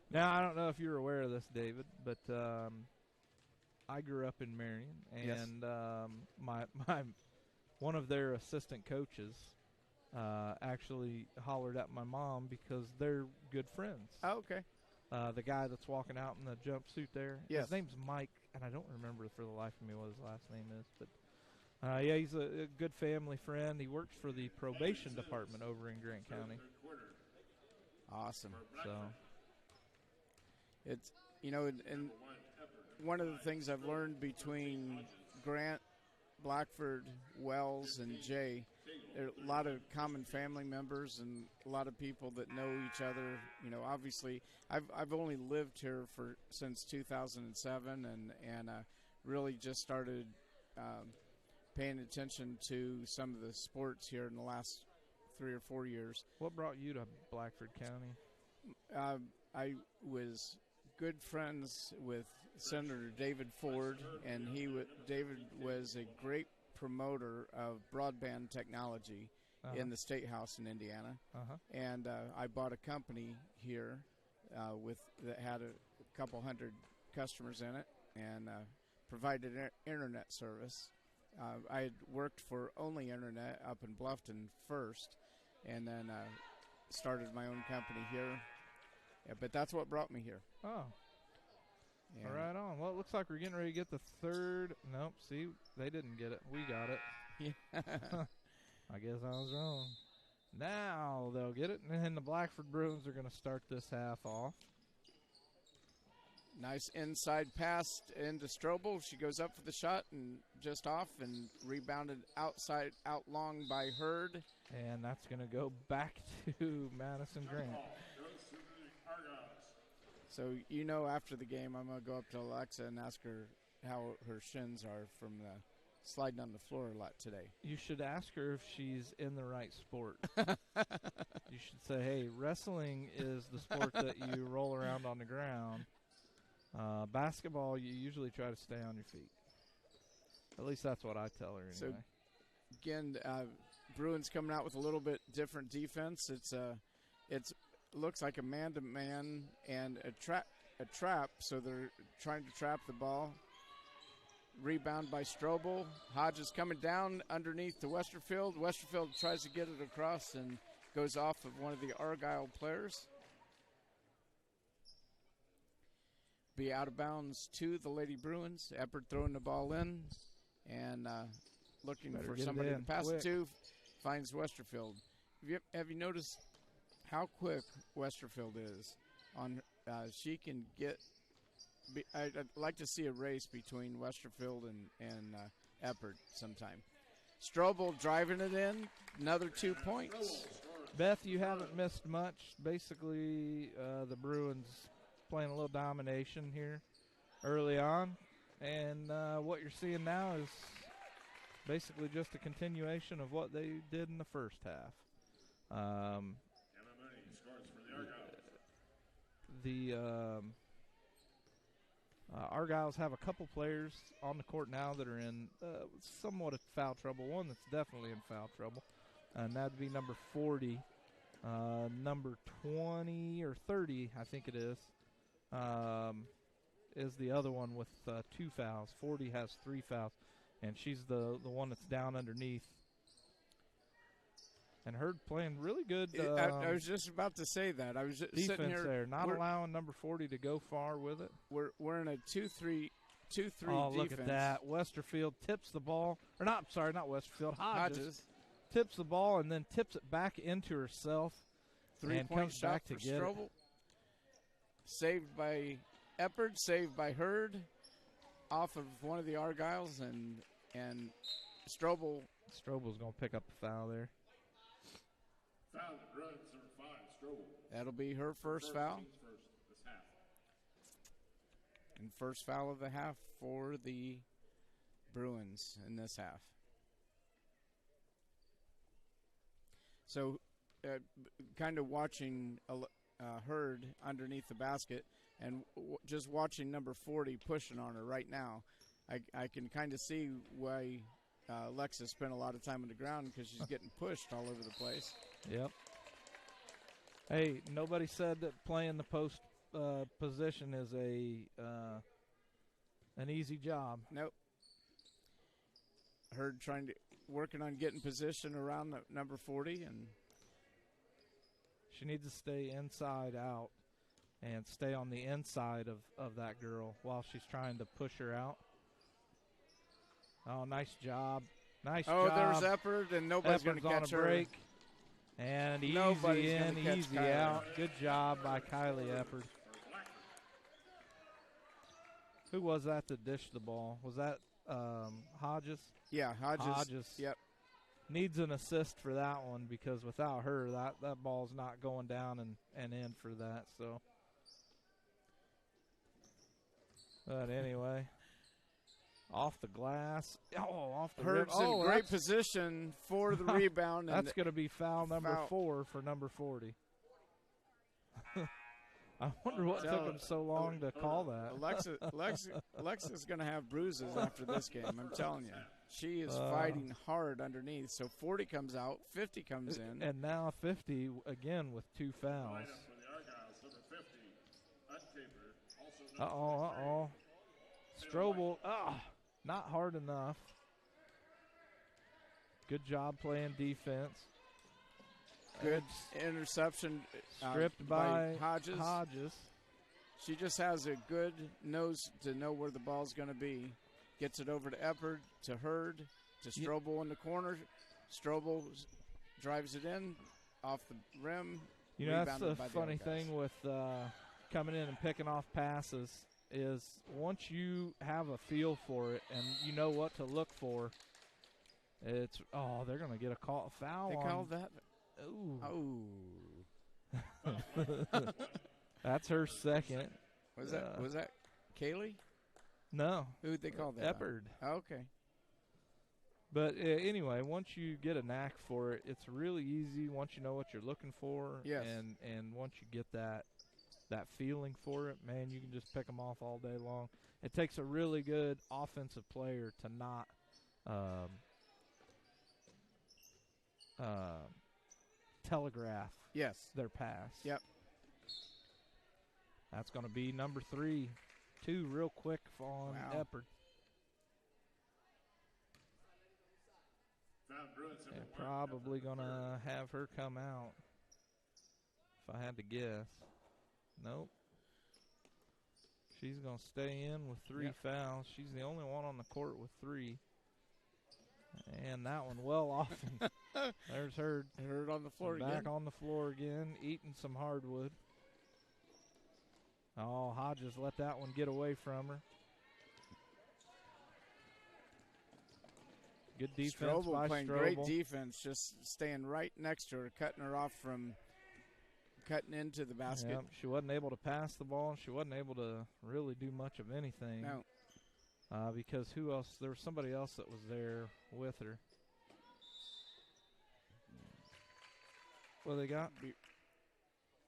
[SPEAKER 2] Now, I don't know if you're aware of this, David, but I grew up in Marion, and my one of their assistant coaches actually hollered at my mom because they're good friends.
[SPEAKER 3] Oh, okay.
[SPEAKER 2] The guy that's walking out in the jumpsuit there,
[SPEAKER 3] yes.
[SPEAKER 2] His name's Mike, and I don't remember for the life of me what his last name is, but yeah, he's a good family friend. He works for the probation department over in Grant County.
[SPEAKER 3] Awesome.
[SPEAKER 2] So
[SPEAKER 3] it's, and one of the things I've learned between Grant, Blackford, Wells, and Jay, there are a lot of common family members and a lot of people that know each other. Obviously, I've only lived here since 2007, and really just started paying attention to some of the sports here in the last 3 or 4 years.
[SPEAKER 2] What brought you to Blackford County?
[SPEAKER 3] I was good friends with Senator David Ford, and David was a great promoter of broadband technology in the State House in Indiana. And I bought a company here that had a couple hundred customers in it and provided internet service. I had worked for Only Internet up in Bluffton first, and then started my own company here. Yeah, but that's what brought me here.
[SPEAKER 2] Oh. And right on. Well, it looks like we're getting ready to get the third. Nope, see, they didn't get it. We got it.
[SPEAKER 3] Yeah.
[SPEAKER 2] I guess I was wrong. Now they'll get it, and the Blackford Bruins are going to start this half off.
[SPEAKER 3] Nice inside pass into Strobel. She goes up for the shot and just off, and rebounded outside, out long by Hurd.
[SPEAKER 2] And that's going to go back to Madison-Grant.
[SPEAKER 3] So, after the game, I'm going to go up to Alexa and ask her how her shins are from sliding on the floor a lot today.
[SPEAKER 2] You should ask her if she's in the right sport. You should say, hey, wrestling is the sport that you roll around on the ground. Basketball, you usually try to stay on your feet. At least that's what I tell her anyway.
[SPEAKER 3] So, again, Bruins coming out with a little bit different defense. It's looks like a man-to-man and a trap, so they're trying to trap the ball. Rebound by Strobel. Hodges coming down underneath to Westerfield. Westerfield tries to get it across and goes off of one of the Argyle players. Be out of bounds to the Lady Bruins. Eppert throwing the ball in and looking for somebody to pass it to. Finds Westerfield. Have you noticed how quick Westerfield is? She can get. I'd like to see a race between Westerfield and Eppert sometime. Strobel driving it in. Another 2 points.
[SPEAKER 2] Beth, you haven't missed much. Basically, the Bruins playing a little domination here early on. And what you're seeing now is basically just a continuation of what they did in the first half. The Argyles have a couple players on the court now that are in somewhat of foul trouble. One that's definitely in foul trouble, and that would be number 40. Number 20 or 30, I think it is the other one with 2 fouls. 40 has 3 fouls, and she's the one that's down underneath. And Hurd playing really good.
[SPEAKER 3] I was just about to say that. I was just
[SPEAKER 2] defense
[SPEAKER 3] sitting here,
[SPEAKER 2] there, not allowing number 40 to go far with it.
[SPEAKER 3] We're in a 2-3
[SPEAKER 2] Oh,
[SPEAKER 3] defense.
[SPEAKER 2] look at that! Westerfield tips the ball, or not Westerfield. Hodges tips the ball and then tips it back into herself.
[SPEAKER 3] 3-point shot for Strobel. Saved by Eppard saved by Hurd off of one of the Argyles, and Strobel.
[SPEAKER 2] Strobel's going to pick up the foul there.
[SPEAKER 4] Foul to Bruins, number 5, Strobel.
[SPEAKER 3] That'll be her first foul.
[SPEAKER 4] Team's first this half.
[SPEAKER 3] And first foul of the half for the Bruins in this half. So kind of watching Hurd underneath the basket and just watching number 40 pushing on her right now, I can kind of see why Alexa spent a lot of time on the ground, because she's getting pushed all over the place.
[SPEAKER 2] Yep. Hey, nobody said that playing the post position is an easy job.
[SPEAKER 3] Nope. Hurd working on getting position around number 40, and
[SPEAKER 2] she needs to stay inside out and stay on the inside of that girl while she's trying to push her out. Oh, nice job. Nice job.
[SPEAKER 3] Oh, there's Eppard, and nobody's going to catch her.
[SPEAKER 2] Break. And
[SPEAKER 3] Nobody's
[SPEAKER 2] easy in, easy
[SPEAKER 3] Kylie.
[SPEAKER 2] out. Good job by Kylie Eppard. Who was that that dished the ball? Was that Hodges?
[SPEAKER 3] Yeah, Hodges. Yep.
[SPEAKER 2] Needs an assist for that one, because without her, that ball's not going down and in for that. So, but anyway, off the glass. Oh, off the
[SPEAKER 3] Hurd's in great position for the rebound.
[SPEAKER 2] That's going to be foul number 4 for number 40. I wonder what took him so long to call that.
[SPEAKER 3] Alexa's going to have bruises after this game, I'm telling you. She is fighting hard underneath. So 40 comes out, 50 comes in.
[SPEAKER 2] And now 50 again with 2 fouls. Uh-oh. Strobel, not hard enough. Good job playing defense.
[SPEAKER 3] Good interception.
[SPEAKER 2] Stripped by
[SPEAKER 3] Hodges. She just has a good nose to know where the ball's going to be. Gets it over to Eppard, to Hurd, to Strobel in the corner. Strobel drives it in, off the rim.
[SPEAKER 2] You know, that's the funny thing with coming in and picking off passes is once you have a feel for it and you know what to look for, it's, they're going to get a foul.
[SPEAKER 3] They call that.
[SPEAKER 2] Oh. That's her second.
[SPEAKER 3] Was that Kaylee?
[SPEAKER 2] No.
[SPEAKER 3] Who'd they call that?
[SPEAKER 2] Eppard.
[SPEAKER 3] Okay.
[SPEAKER 2] But anyway, once you get a knack for it, it's really easy once you know what you're looking for.
[SPEAKER 3] Yes.
[SPEAKER 2] And once you get that feeling for it, man, you can just pick them off all day long. It takes a really good offensive player to not telegraph their pass.
[SPEAKER 3] Yep.
[SPEAKER 2] That's going to be number 3. 2 real quick on Eppard. And probably going to have her come out, if I had to guess. Nope. She's going to stay in with 3 fouls. She's the only one on the court with 3. And that one well off. There's Hurd.
[SPEAKER 3] Hurd on the floor again.
[SPEAKER 2] Back on the floor again, eating some hardwood. Oh, Hodges let that one get away from her. Good defense by
[SPEAKER 3] playing
[SPEAKER 2] Strobel.
[SPEAKER 3] Great defense, just staying right next to her, cutting her off from cutting into the basket.
[SPEAKER 2] Yep, she wasn't able to pass the ball. She wasn't able to really do much of anything.
[SPEAKER 3] No.
[SPEAKER 2] Because who else? There was somebody else that was there with her. What they got?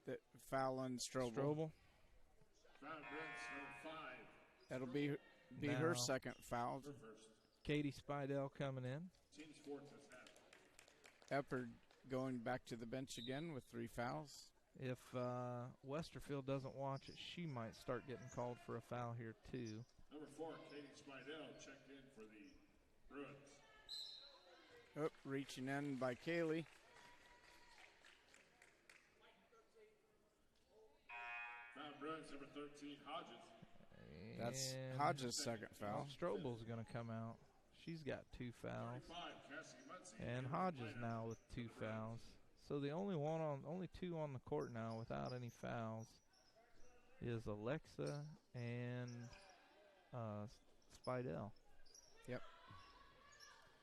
[SPEAKER 3] The foul on Strobel. That'll be her second foul.
[SPEAKER 2] Katie Spidell coming in.
[SPEAKER 3] Eppard going back to the bench again with 3 fouls.
[SPEAKER 2] If Westerfield doesn't watch it, she might start getting called for a foul here too.
[SPEAKER 4] Number 4, Katie Spidell checked in for the Bruins.
[SPEAKER 3] Reaching in by Kaylee.
[SPEAKER 4] Foul Bruins, number 13, Hodges.
[SPEAKER 3] That's Hodges' second foul.
[SPEAKER 2] Strobel's going to come out. She's got 2 fouls. And Hodges now with 2 fouls. So the only 2 on the court now without any fouls. is Alexa and Spidell.
[SPEAKER 3] Yep.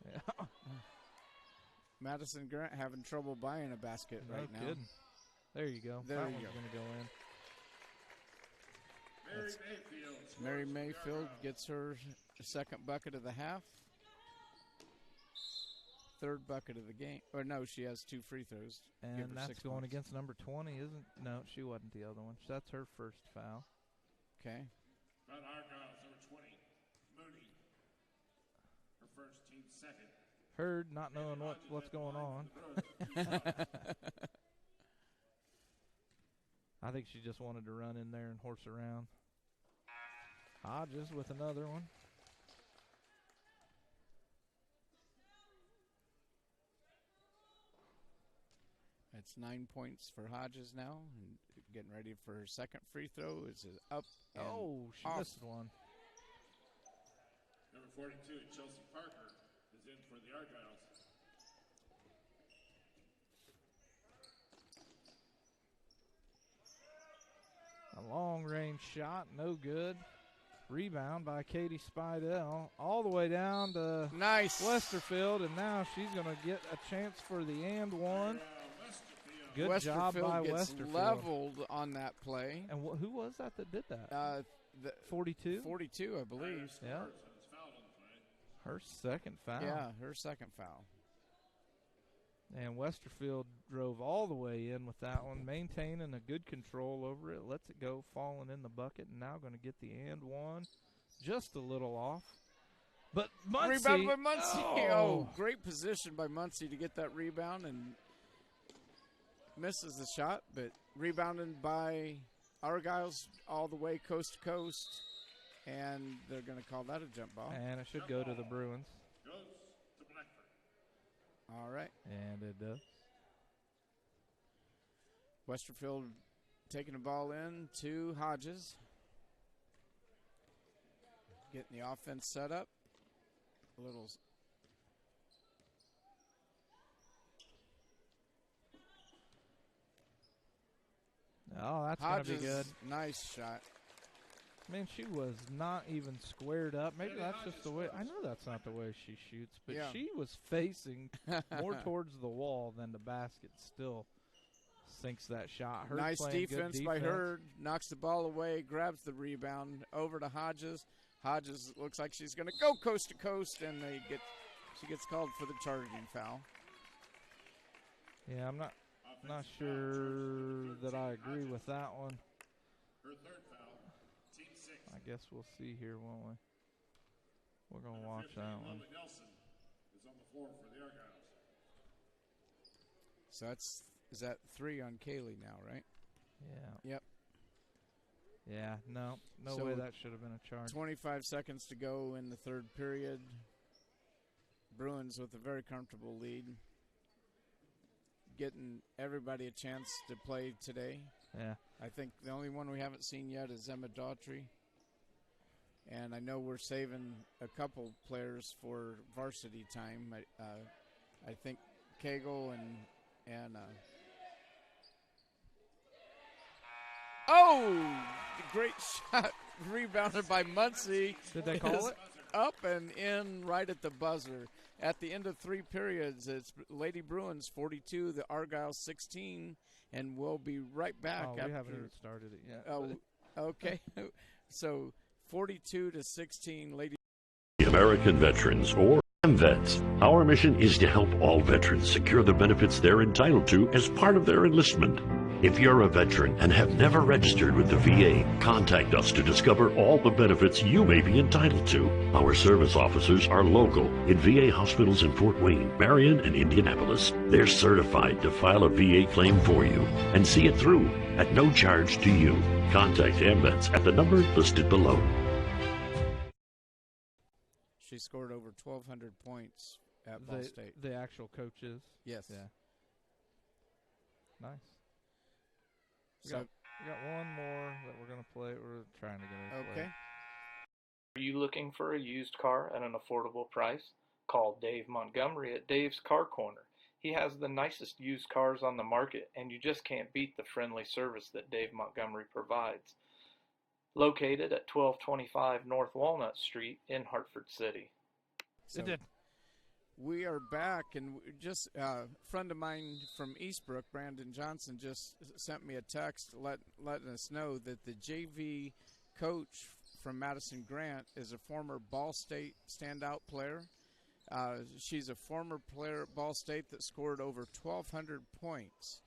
[SPEAKER 2] Yeah.
[SPEAKER 3] Madison-Grant having trouble buying a basket right now.
[SPEAKER 2] Kidding. There you go.
[SPEAKER 3] There
[SPEAKER 2] that
[SPEAKER 3] you
[SPEAKER 2] one's
[SPEAKER 3] go.
[SPEAKER 2] going to go in.
[SPEAKER 3] Mary Mayfield gets her second bucket of the half. Third bucket of the game. Or no, she has 2 free throws.
[SPEAKER 2] And that's going against number 20, isn't? No, she wasn't the other one. That's her first foul.
[SPEAKER 3] Okay.
[SPEAKER 4] But Argyle's number 20, Mooney. Her first, team second.
[SPEAKER 2] Heard, not knowing what's going on. I think she just wanted to run in there and horse around. Hodges with another one.
[SPEAKER 3] That's 9 points for Hodges now. And getting ready for her second free throw. It's up and
[SPEAKER 2] She
[SPEAKER 3] off.
[SPEAKER 2] missed one.
[SPEAKER 4] Number 42, Chelsea Parker, is in for the Argyles.
[SPEAKER 2] A long-range shot, no good. Rebound by Katie Spidell all the way down to
[SPEAKER 3] Nice.
[SPEAKER 2] Westerfield, and now she's going to get a chance for the and one. Good job by
[SPEAKER 3] gets
[SPEAKER 2] Westerfield.
[SPEAKER 3] leveled on that play.
[SPEAKER 2] And who was that did that? 42?
[SPEAKER 3] 42, I believe.
[SPEAKER 2] Yeah. Her second foul.
[SPEAKER 3] Yeah, her second foul.
[SPEAKER 2] And Westerfield drove all the way in with that one, maintaining a good control over it. Lets it go, falling in the bucket, and now going to get the and one. Just a little off. But Muncie.
[SPEAKER 3] Rebound by Muncie.
[SPEAKER 2] Oh,
[SPEAKER 3] great position by Muncie to get that rebound and misses the shot, but rebounded by Argyles all the way coast to coast. And they're going to call that a jump ball.
[SPEAKER 2] And it should go to the Bruins.
[SPEAKER 4] Goes to Blackford.
[SPEAKER 3] All right.
[SPEAKER 2] And it does.
[SPEAKER 3] Westerfield taking the ball in to Hodges. Getting the offense set up. A little.
[SPEAKER 2] Oh, that's going to be good.
[SPEAKER 3] Nice shot.
[SPEAKER 2] Man, she was not even squared up. Maybe that's just the way. I know that's not the way she shoots, but
[SPEAKER 3] Yeah.
[SPEAKER 2] she was facing more towards the wall than the basket. Still sinks that shot. Her
[SPEAKER 3] Nice
[SPEAKER 2] playing good
[SPEAKER 3] defense by Hurd. Knocks the ball away, grabs the rebound over to Hodges. Hodges looks like she's going to go coast to coast, and she gets called for the charging foul.
[SPEAKER 2] Yeah, I'm not sure that I agree with that one.
[SPEAKER 4] Her third foul, team 6.
[SPEAKER 2] I guess we'll see here, won't we? We're going to watch that one.
[SPEAKER 4] Lovely Nelson is on the floor for the Argyles.
[SPEAKER 3] So is that 3 on Kaylee now, right?
[SPEAKER 2] Yeah.
[SPEAKER 3] Yep.
[SPEAKER 2] Yeah, no
[SPEAKER 3] So
[SPEAKER 2] way that should have been a charge.
[SPEAKER 3] 25 seconds to go in the third period. Bruins with a very comfortable lead. Getting everybody a chance to play today.
[SPEAKER 2] Yeah.
[SPEAKER 3] I think the only one we haven't seen yet is Emma Daughtry. And I know we're saving a couple players for varsity time. I think Cagle and great shot rebounded by Muncie.
[SPEAKER 2] Did they call it?
[SPEAKER 3] Up and in right at the buzzer. At the end of 3 periods, it's Lady Bruins 42, the Argyles 16, and we'll be right back.
[SPEAKER 2] Oh, we haven't even started it yet.
[SPEAKER 3] Oh, okay. So 42-16, Lady.
[SPEAKER 5] American Veterans, or AMVETS. Our mission is to help all veterans secure the benefits they're entitled to as part of their enlistment. If you're a veteran and have never registered with the VA, contact us to discover all the benefits you may be entitled to. Our service officers are local in VA hospitals in Fort Wayne, Marion, and Indianapolis. They're certified to file a VA claim for you and see it through at no charge to you. Contact AMVETS at the number listed below.
[SPEAKER 3] She scored over 1,200 points at Ball State.
[SPEAKER 2] The actual coaches.
[SPEAKER 3] Yes.
[SPEAKER 2] Yeah. Nice. We
[SPEAKER 3] So,
[SPEAKER 2] got one more that we're going to play. We're trying to get it
[SPEAKER 3] okay.
[SPEAKER 2] Are you looking for a used car at an affordable price? Call Dave Montgomery at Dave's Car Corner. He has the nicest used cars on the market, and you just can't beat the friendly service that Dave Montgomery provides.
[SPEAKER 1] located at 1225 North Walnut Street in Hartford City.
[SPEAKER 3] So
[SPEAKER 2] It did.
[SPEAKER 3] we are back, and just a friend of mine from Eastbrook, Brandon Johnson, just sent me a text letting us know that the JV coach from Madison-Grant is a former Ball State standout player. She's a former player at Ball State that scored over 1,200 points.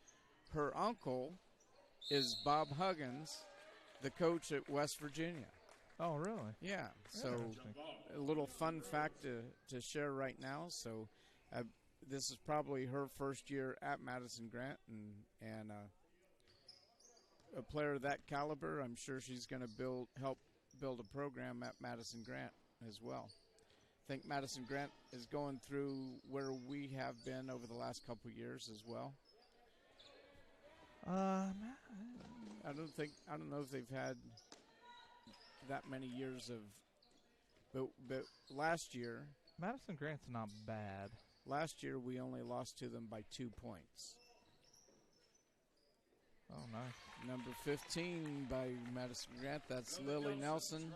[SPEAKER 3] Her uncle is Bob Huggins, the coach at West Virginia.
[SPEAKER 2] Oh, really?
[SPEAKER 3] Yeah, so
[SPEAKER 2] Interesting.
[SPEAKER 3] a little fun fact to share right now. So this is probably her first year at Madison-Grant, and a player of that caliber, I'm sure she's going to help build a program at Madison-Grant as well. I think Madison-Grant is going through where we have been over the last couple of years as well. I don't know if they've had that many years of, but last year
[SPEAKER 2] Madison-Grant's not bad.
[SPEAKER 3] Last year we only lost to them by 2 points.
[SPEAKER 2] Oh, nice.
[SPEAKER 3] Number 15 by Madison-Grant, that's Lily Nelson.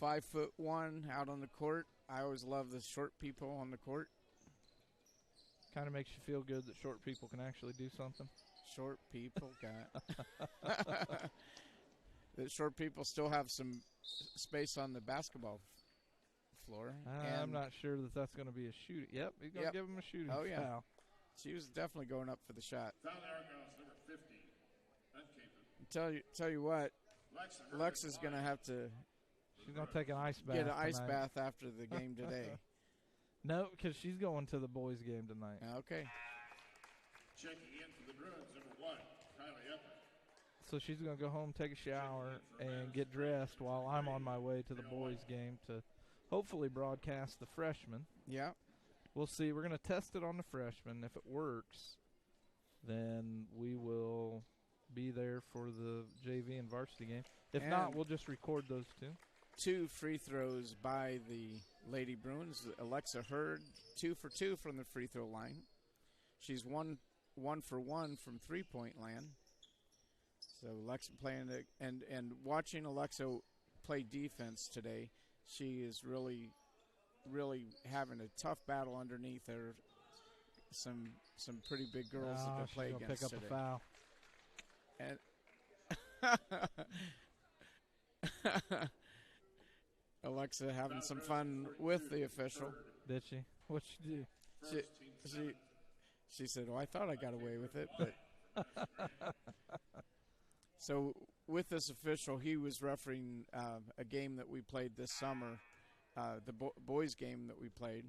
[SPEAKER 3] 5'1" out on the court. I always love the short people on the court.
[SPEAKER 2] Kind of makes you feel good that short people can actually do something.
[SPEAKER 3] Short people the short people still have some space on the basketball floor.
[SPEAKER 2] I'm not sure that that's going to be a shoot. Yep, he's going to give him a shooting
[SPEAKER 3] Oh, yeah.
[SPEAKER 2] foul.
[SPEAKER 3] She was definitely going up for the shot.
[SPEAKER 4] Foul Argyle's number 50. Uncapable.
[SPEAKER 3] Tell you what, Lex is going to have to
[SPEAKER 2] She's going to take an ice bath.
[SPEAKER 3] get an ice
[SPEAKER 2] tonight.
[SPEAKER 3] bath after the game today.
[SPEAKER 2] No, because she's going to the boys' game tonight.
[SPEAKER 3] Okay.
[SPEAKER 4] Checking in for the Bruins, number 1, Kylie Upper.
[SPEAKER 2] So she's going to go home, take a shower, and get dressed while I'm on my way to the boys' game to hopefully broadcast the freshmen.
[SPEAKER 3] Yeah.
[SPEAKER 2] We'll see. We're going to test it on the freshmen. If it works, then we will be there for the JV and varsity game. If not, we'll just record those two.
[SPEAKER 3] 2 free throws by the Lady Bruins. Alexa Hurd, 2 for 2 from the free throw line. She's 1 for 1 from three-point land. So Alexa playing it, and watching Alexa play defense today, she is really having a tough battle underneath her. Some pretty big girls that they play against
[SPEAKER 2] pick up
[SPEAKER 3] today.
[SPEAKER 2] a foul.
[SPEAKER 3] And Alexa having some fun with the official.
[SPEAKER 2] Did she? What'd she do?
[SPEAKER 3] She said, "Oh, I thought I got away with it," but so with this official, he was refereeing a game that we played this summer, the boys' game that we played,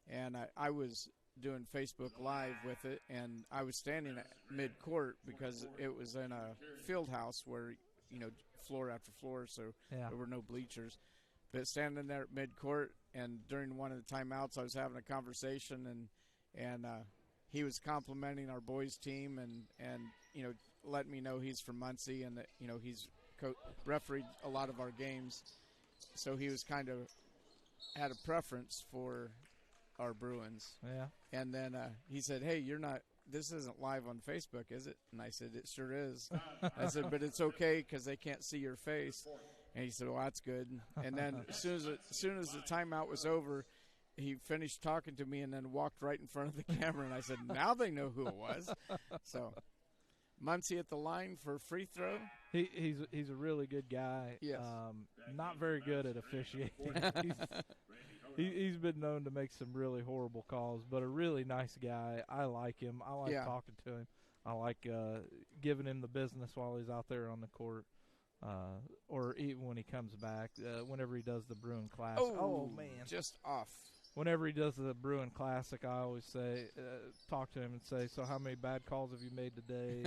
[SPEAKER 3] and I was doing Facebook Live with it, and I was standing at mid-court because it was in a field house where, floor after floor, so there were no bleachers. But standing there at mid-court, and during one of the timeouts, I was having a conversation, and he was complimenting our boys' team and letting me know he's from Muncie and that, he's refereed a lot of our games. So he was kind of had a preference for our Bruins.
[SPEAKER 2] Yeah.
[SPEAKER 3] And then he said, "Hey, this isn't live on Facebook, is it?" And I said, "It sure is." I said, "But it's okay because they can't see your face." And he said, "Well, that's good." And then as soon as the timeout was over, he finished talking to me and then walked right in front of the camera. And I said, "Now they know who it was." So Muncie at the line for free throw.
[SPEAKER 2] He's a really good guy.
[SPEAKER 3] Yes.
[SPEAKER 2] Not very good at officiating. He's been known to make some really horrible calls, but a really nice guy. I like him. I like talking to him. I like giving him the business while he's out there on the court, or even when he comes back. Whenever he does the Bruin Classic. Oh man,
[SPEAKER 3] just off.
[SPEAKER 2] Whenever he does the Bruin Classic, I always say, talk to him and say, "So how many bad calls have you made today?"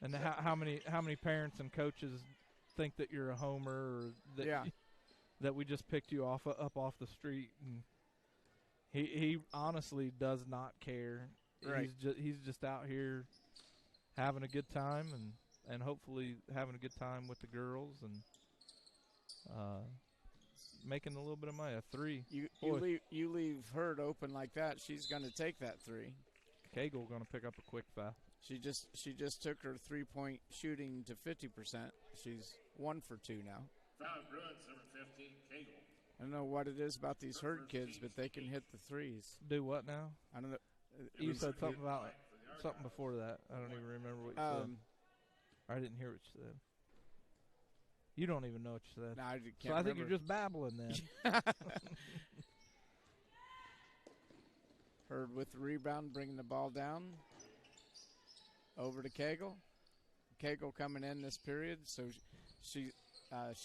[SPEAKER 2] And how many parents and coaches think that you're a homer, or that that we just picked you up off the street? And he honestly does not care.
[SPEAKER 3] Right.
[SPEAKER 2] He's just out here having a good time and hopefully having a good time with the girls and making a little bit of money. A three.
[SPEAKER 3] You leave Hurd open like that, she's going to take that three.
[SPEAKER 2] Cagle going to pick up a quick foul.
[SPEAKER 3] She just took her 3-point shooting to 50%. She's 1 for 2 now.
[SPEAKER 4] Foul Bruins, number 15, Cagle.
[SPEAKER 3] I don't know what it is about these herd kids, but they can hit the threes.
[SPEAKER 2] Do what now?
[SPEAKER 3] I don't know.
[SPEAKER 2] You said something about something before that. I don't even remember what you said. I didn't hear what you said. You don't even know what you said.
[SPEAKER 3] No, I can't
[SPEAKER 2] so I think you're just babbling then.
[SPEAKER 3] Hurd with the rebound, bringing the ball down. Over to Cagle. Cagle coming in this period, so she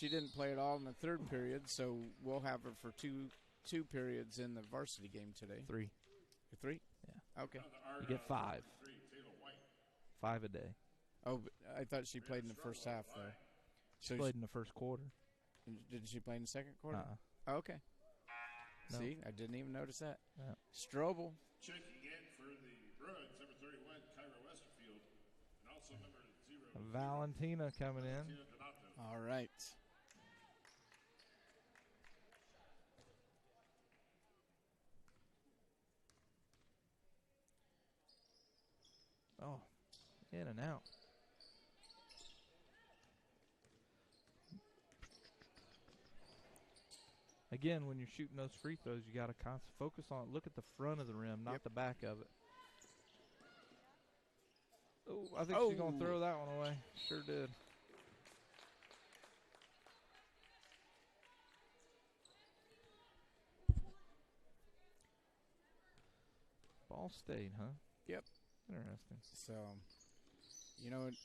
[SPEAKER 3] didn't play at all in the third period, so we'll have her for two periods in the varsity game today.
[SPEAKER 2] 3.
[SPEAKER 3] 3?
[SPEAKER 2] Yeah.
[SPEAKER 3] Okay.
[SPEAKER 2] You get 5. 5 a day.
[SPEAKER 3] Oh, but I thought she played in the first half, though.
[SPEAKER 2] She played in the first quarter.
[SPEAKER 3] Didn't she play in the second quarter?
[SPEAKER 2] Uh-uh.
[SPEAKER 3] Oh, okay.
[SPEAKER 2] No.
[SPEAKER 3] See, I didn't even notice that.
[SPEAKER 2] Yeah.
[SPEAKER 3] Strobel.
[SPEAKER 4] Checking in for the Bruins, number 31, Kyra Westerfield, and also number 0.
[SPEAKER 2] Valentina coming in.
[SPEAKER 3] All right.
[SPEAKER 2] Oh, in and out. Again, when you're shooting those free throws, you got to focus on, look at the front of the rim, not the back of it. Oh, I think she's going to throw that one away. Sure did. Ball stayed, huh?
[SPEAKER 3] Yep.
[SPEAKER 2] Interesting.
[SPEAKER 3] So,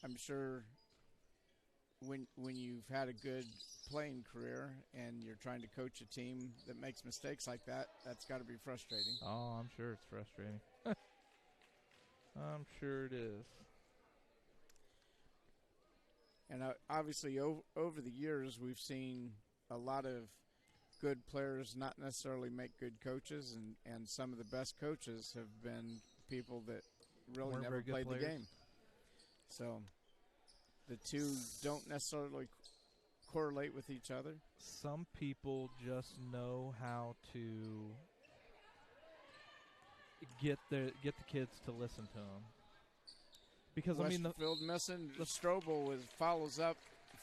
[SPEAKER 3] I'm sure when you've had a good playing career and you're trying to coach a team that makes mistakes like that, that's got to be frustrating.
[SPEAKER 2] Oh, I'm sure it's frustrating. I'm sure it is.
[SPEAKER 3] And obviously, over the years, we've seen a lot of good players not necessarily make good coaches, and some of the best coaches have been people that really
[SPEAKER 2] Weren't
[SPEAKER 3] never
[SPEAKER 2] very good
[SPEAKER 3] played
[SPEAKER 2] players.
[SPEAKER 3] the game. So the two don't necessarily correlate with each other.
[SPEAKER 2] Some people just know how to get the kids to listen to them. Because
[SPEAKER 3] Westfield missing. Strobel follows up,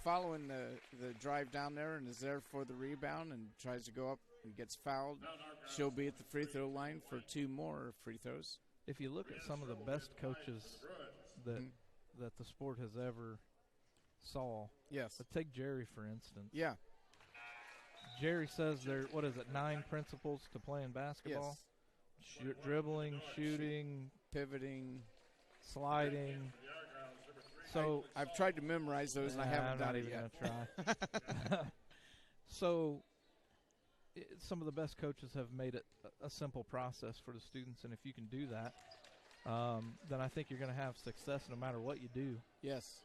[SPEAKER 3] following the drive down there, and is there for the rebound and tries to go up and gets fouled. She'll be at the free throw line for 2 more free throws.
[SPEAKER 2] If you look at some of the best coaches that the sport has ever saw,
[SPEAKER 3] yes.
[SPEAKER 2] But take Jerry for instance.
[SPEAKER 3] Yeah.
[SPEAKER 2] Jerry says there, 9 principles to playing basketball?
[SPEAKER 3] Yes.
[SPEAKER 2] Dribbling, shooting,
[SPEAKER 3] pivoting,
[SPEAKER 2] sliding. So
[SPEAKER 3] I've tried to memorize those, and I haven't done it yet.
[SPEAKER 2] I'm not even going to try. So some of the best coaches have made it a simple process for the students, and if you can do that, then I think you're going to have success no matter what you do.
[SPEAKER 3] Yes.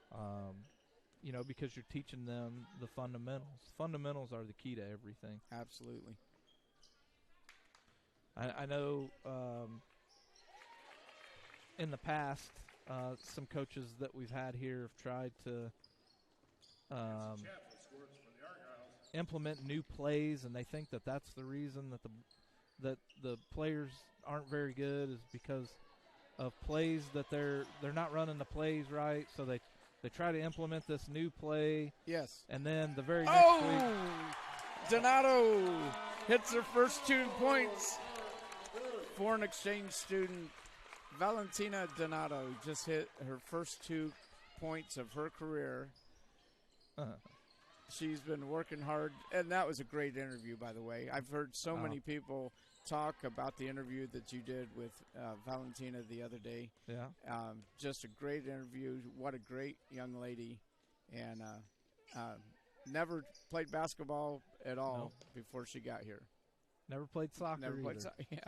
[SPEAKER 2] Because you're teaching them the fundamentals. Fundamentals are the key to everything.
[SPEAKER 3] Absolutely.
[SPEAKER 2] I know in the past, some coaches that we've had here have tried to implement new plays, and they think that that's the reason that the players aren't very good, is because of plays that they're not running the plays right. So they try to implement this new play.
[SPEAKER 3] Yes.
[SPEAKER 2] And then the very next week,
[SPEAKER 3] Donato hits her first 2 points. Foreign exchange student Valentina Donato just hit her first 2 points of her career. She's been working hard, and that was a great interview, by the way. I've heard so many people talk about the interview that you did with Valentina the other day.
[SPEAKER 2] Yeah.
[SPEAKER 3] Just a great interview. What a great young lady. And never played basketball at all before she got here.
[SPEAKER 2] Never played soccer
[SPEAKER 3] Never played
[SPEAKER 2] either.
[SPEAKER 3] soccer, yeah.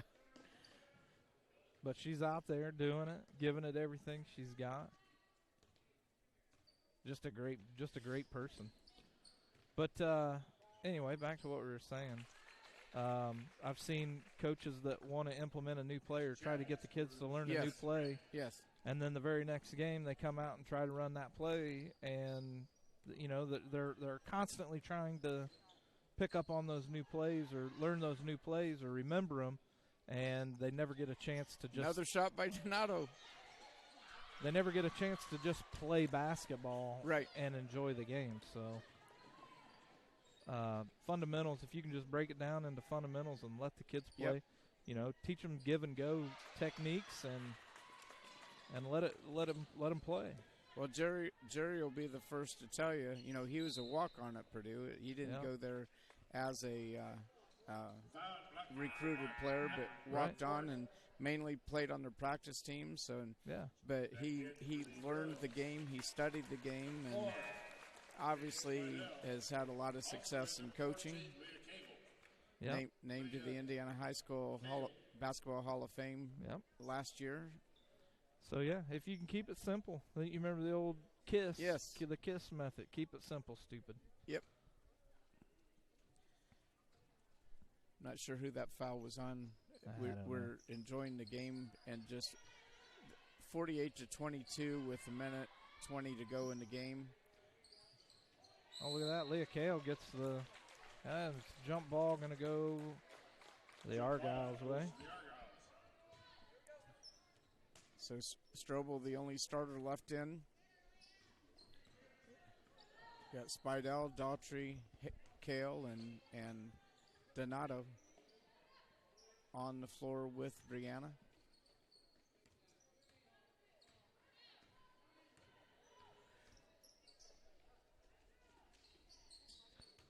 [SPEAKER 2] But she's out there doing it, giving it everything she's got. Just a great person. But anyway, back to what we were saying. I've seen coaches that want to implement a new play or try to get the kids to learn a new play.
[SPEAKER 3] Yes.
[SPEAKER 2] And then the very next game, they come out and try to run that play, and they're constantly trying to pick up on those new plays or learn those new plays or remember them, and they never get a chance to just.
[SPEAKER 3] Another shot by Donato.
[SPEAKER 2] they never get a chance to just play basketball
[SPEAKER 3] Right.
[SPEAKER 2] and enjoy the game. So fundamentals, if you can just break it down into fundamentals and let the kids play, teach them give and go techniques and let them play.
[SPEAKER 3] Well, Jerry will be the first to tell you. He was a walk-on at Purdue. He didn't go there as a recruited player, but walked on and mainly played on their practice team. So, but he learned the game. He studied the game, and obviously has had a lot of success in coaching. Named to the Indiana High School Basketball Hall of Fame last year.
[SPEAKER 2] So, if you can keep it simple. You remember the old KISS?
[SPEAKER 3] Yes.
[SPEAKER 2] The KISS method. Keep it simple, stupid.
[SPEAKER 3] Yep. Not sure who that foul was on. We're enjoying the game, and just 48-22 with a minute 20 to go in the game.
[SPEAKER 2] Oh, look at that. Leah Kale gets the jump ball going to go the Argyles' way.
[SPEAKER 3] So Strobel, the only starter left in. Got Spidell, Daughtry, Kale, and Donato on the floor with Brianna.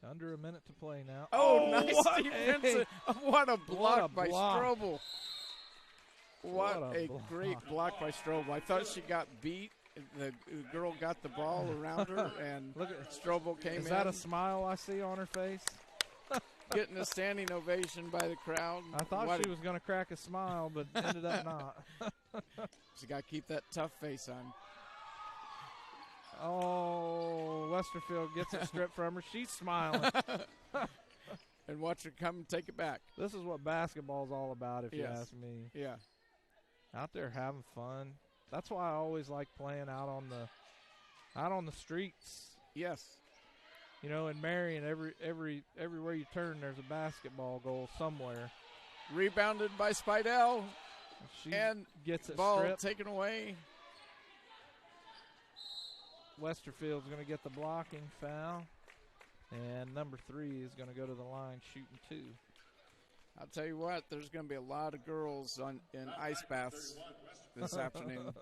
[SPEAKER 2] Under a minute to play now.
[SPEAKER 3] Oh, nice defense. What a block by Strobel. What a great block by Strobel. I thought she got beat. The girl got the ball around her, and
[SPEAKER 2] look at
[SPEAKER 3] Strobel came in.
[SPEAKER 2] Is that a smile I see on her face?
[SPEAKER 3] Getting a standing ovation by the crowd.
[SPEAKER 2] I thought she was going to crack a smile, but ended up not.
[SPEAKER 3] She got to keep that tough face on.
[SPEAKER 2] Oh, Westerfield gets it stripped from her. She's smiling.
[SPEAKER 3] And watch her come and take it back.
[SPEAKER 2] This is what basketball's all about, if you ask me.
[SPEAKER 3] Yeah.
[SPEAKER 2] Out there having fun. That's why I always like playing out on the streets.
[SPEAKER 3] Yes.
[SPEAKER 2] In Marion, everywhere you turn, there's a basketball goal somewhere.
[SPEAKER 3] Rebounded by Spidell.
[SPEAKER 2] She
[SPEAKER 3] and
[SPEAKER 2] gets it
[SPEAKER 3] ball
[SPEAKER 2] stripped.
[SPEAKER 3] Taken away.
[SPEAKER 2] Westerfield's going to get the blocking foul. And number 3 is going to go to the line shooting 2.
[SPEAKER 3] I'll tell you what, there's going to be a lot of girls in ice baths this afternoon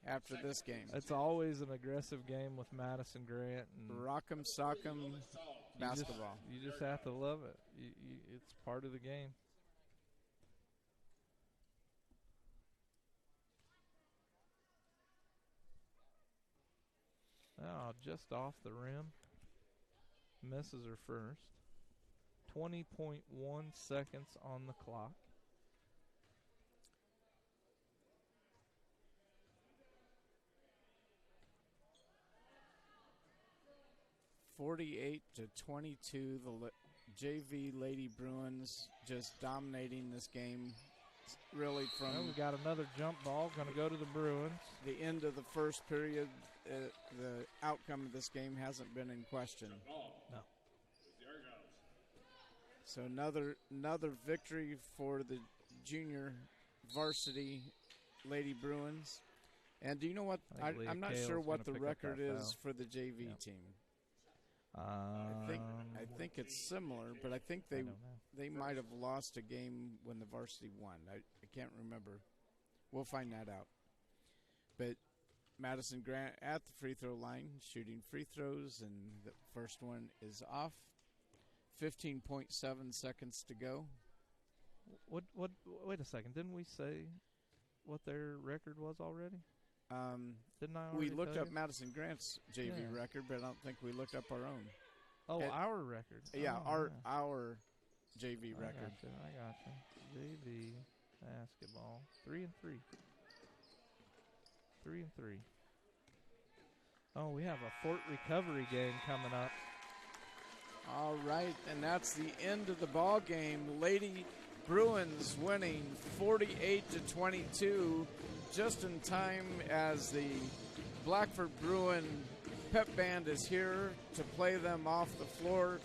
[SPEAKER 3] after this game.
[SPEAKER 2] It's always an aggressive game with Madison-Grant.
[SPEAKER 3] Rock'em sock'em basketball.
[SPEAKER 2] You just have to love it. It's part of the game. Oh, just off the rim. Misses her first. 20.1 seconds on the clock.
[SPEAKER 3] (48-22). The JV Lady Bruins just dominating this game. Really, from
[SPEAKER 2] we got another jump ball going to go to the Bruins.
[SPEAKER 3] The end of the first period. The outcome of this game hasn't been in question.
[SPEAKER 2] No.
[SPEAKER 3] So another victory for the junior varsity Lady Bruins. And do you know what? I'm not sure what the record is for the JV team. I think it's similar, but I think they might have lost a game when the varsity won. I can't remember. We'll find that out. But Madison-Grant at the free throw line, shooting free throws, and the first one is off. 15.7 seconds to go.
[SPEAKER 2] What? Wait a second. Didn't we say what their record was already? Didn't I already
[SPEAKER 3] We looked
[SPEAKER 2] tell
[SPEAKER 3] up
[SPEAKER 2] you?
[SPEAKER 3] Madison-Grant's JV record, but I don't think we looked up our own.
[SPEAKER 2] Oh, our record.
[SPEAKER 3] Yeah,
[SPEAKER 2] Oh,
[SPEAKER 3] our JV record.
[SPEAKER 2] I got you. JV basketball. 3-3. 3-3. Oh, we have a Fort Recovery game coming up.
[SPEAKER 3] All right, and that's the end of the ball game. Lady Bruins winning 48-22, just in time as the Blackford Bruin pep band is here to play them off the floor.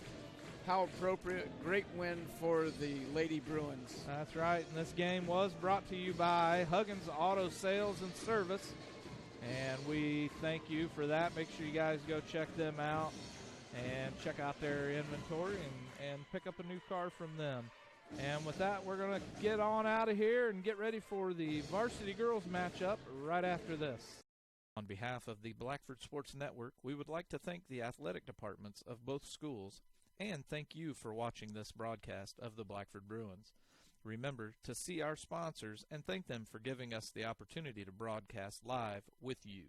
[SPEAKER 3] How appropriate. Great win for the Lady Bruins.
[SPEAKER 2] That's right, and this game was brought to you by Huggins Auto Sales and Service, And we thank you for that. Make sure you guys go check them out and check out their inventory and pick up a new car from them. And with that, we're going to get on out of here and get ready for the varsity girls matchup right after this.
[SPEAKER 1] On behalf of the Blackford Sports Network, we would like to thank the athletic departments of both schools and thank you for watching this broadcast of the Blackford Bruins. Remember to see our sponsors and thank them for giving us the opportunity to broadcast live with you.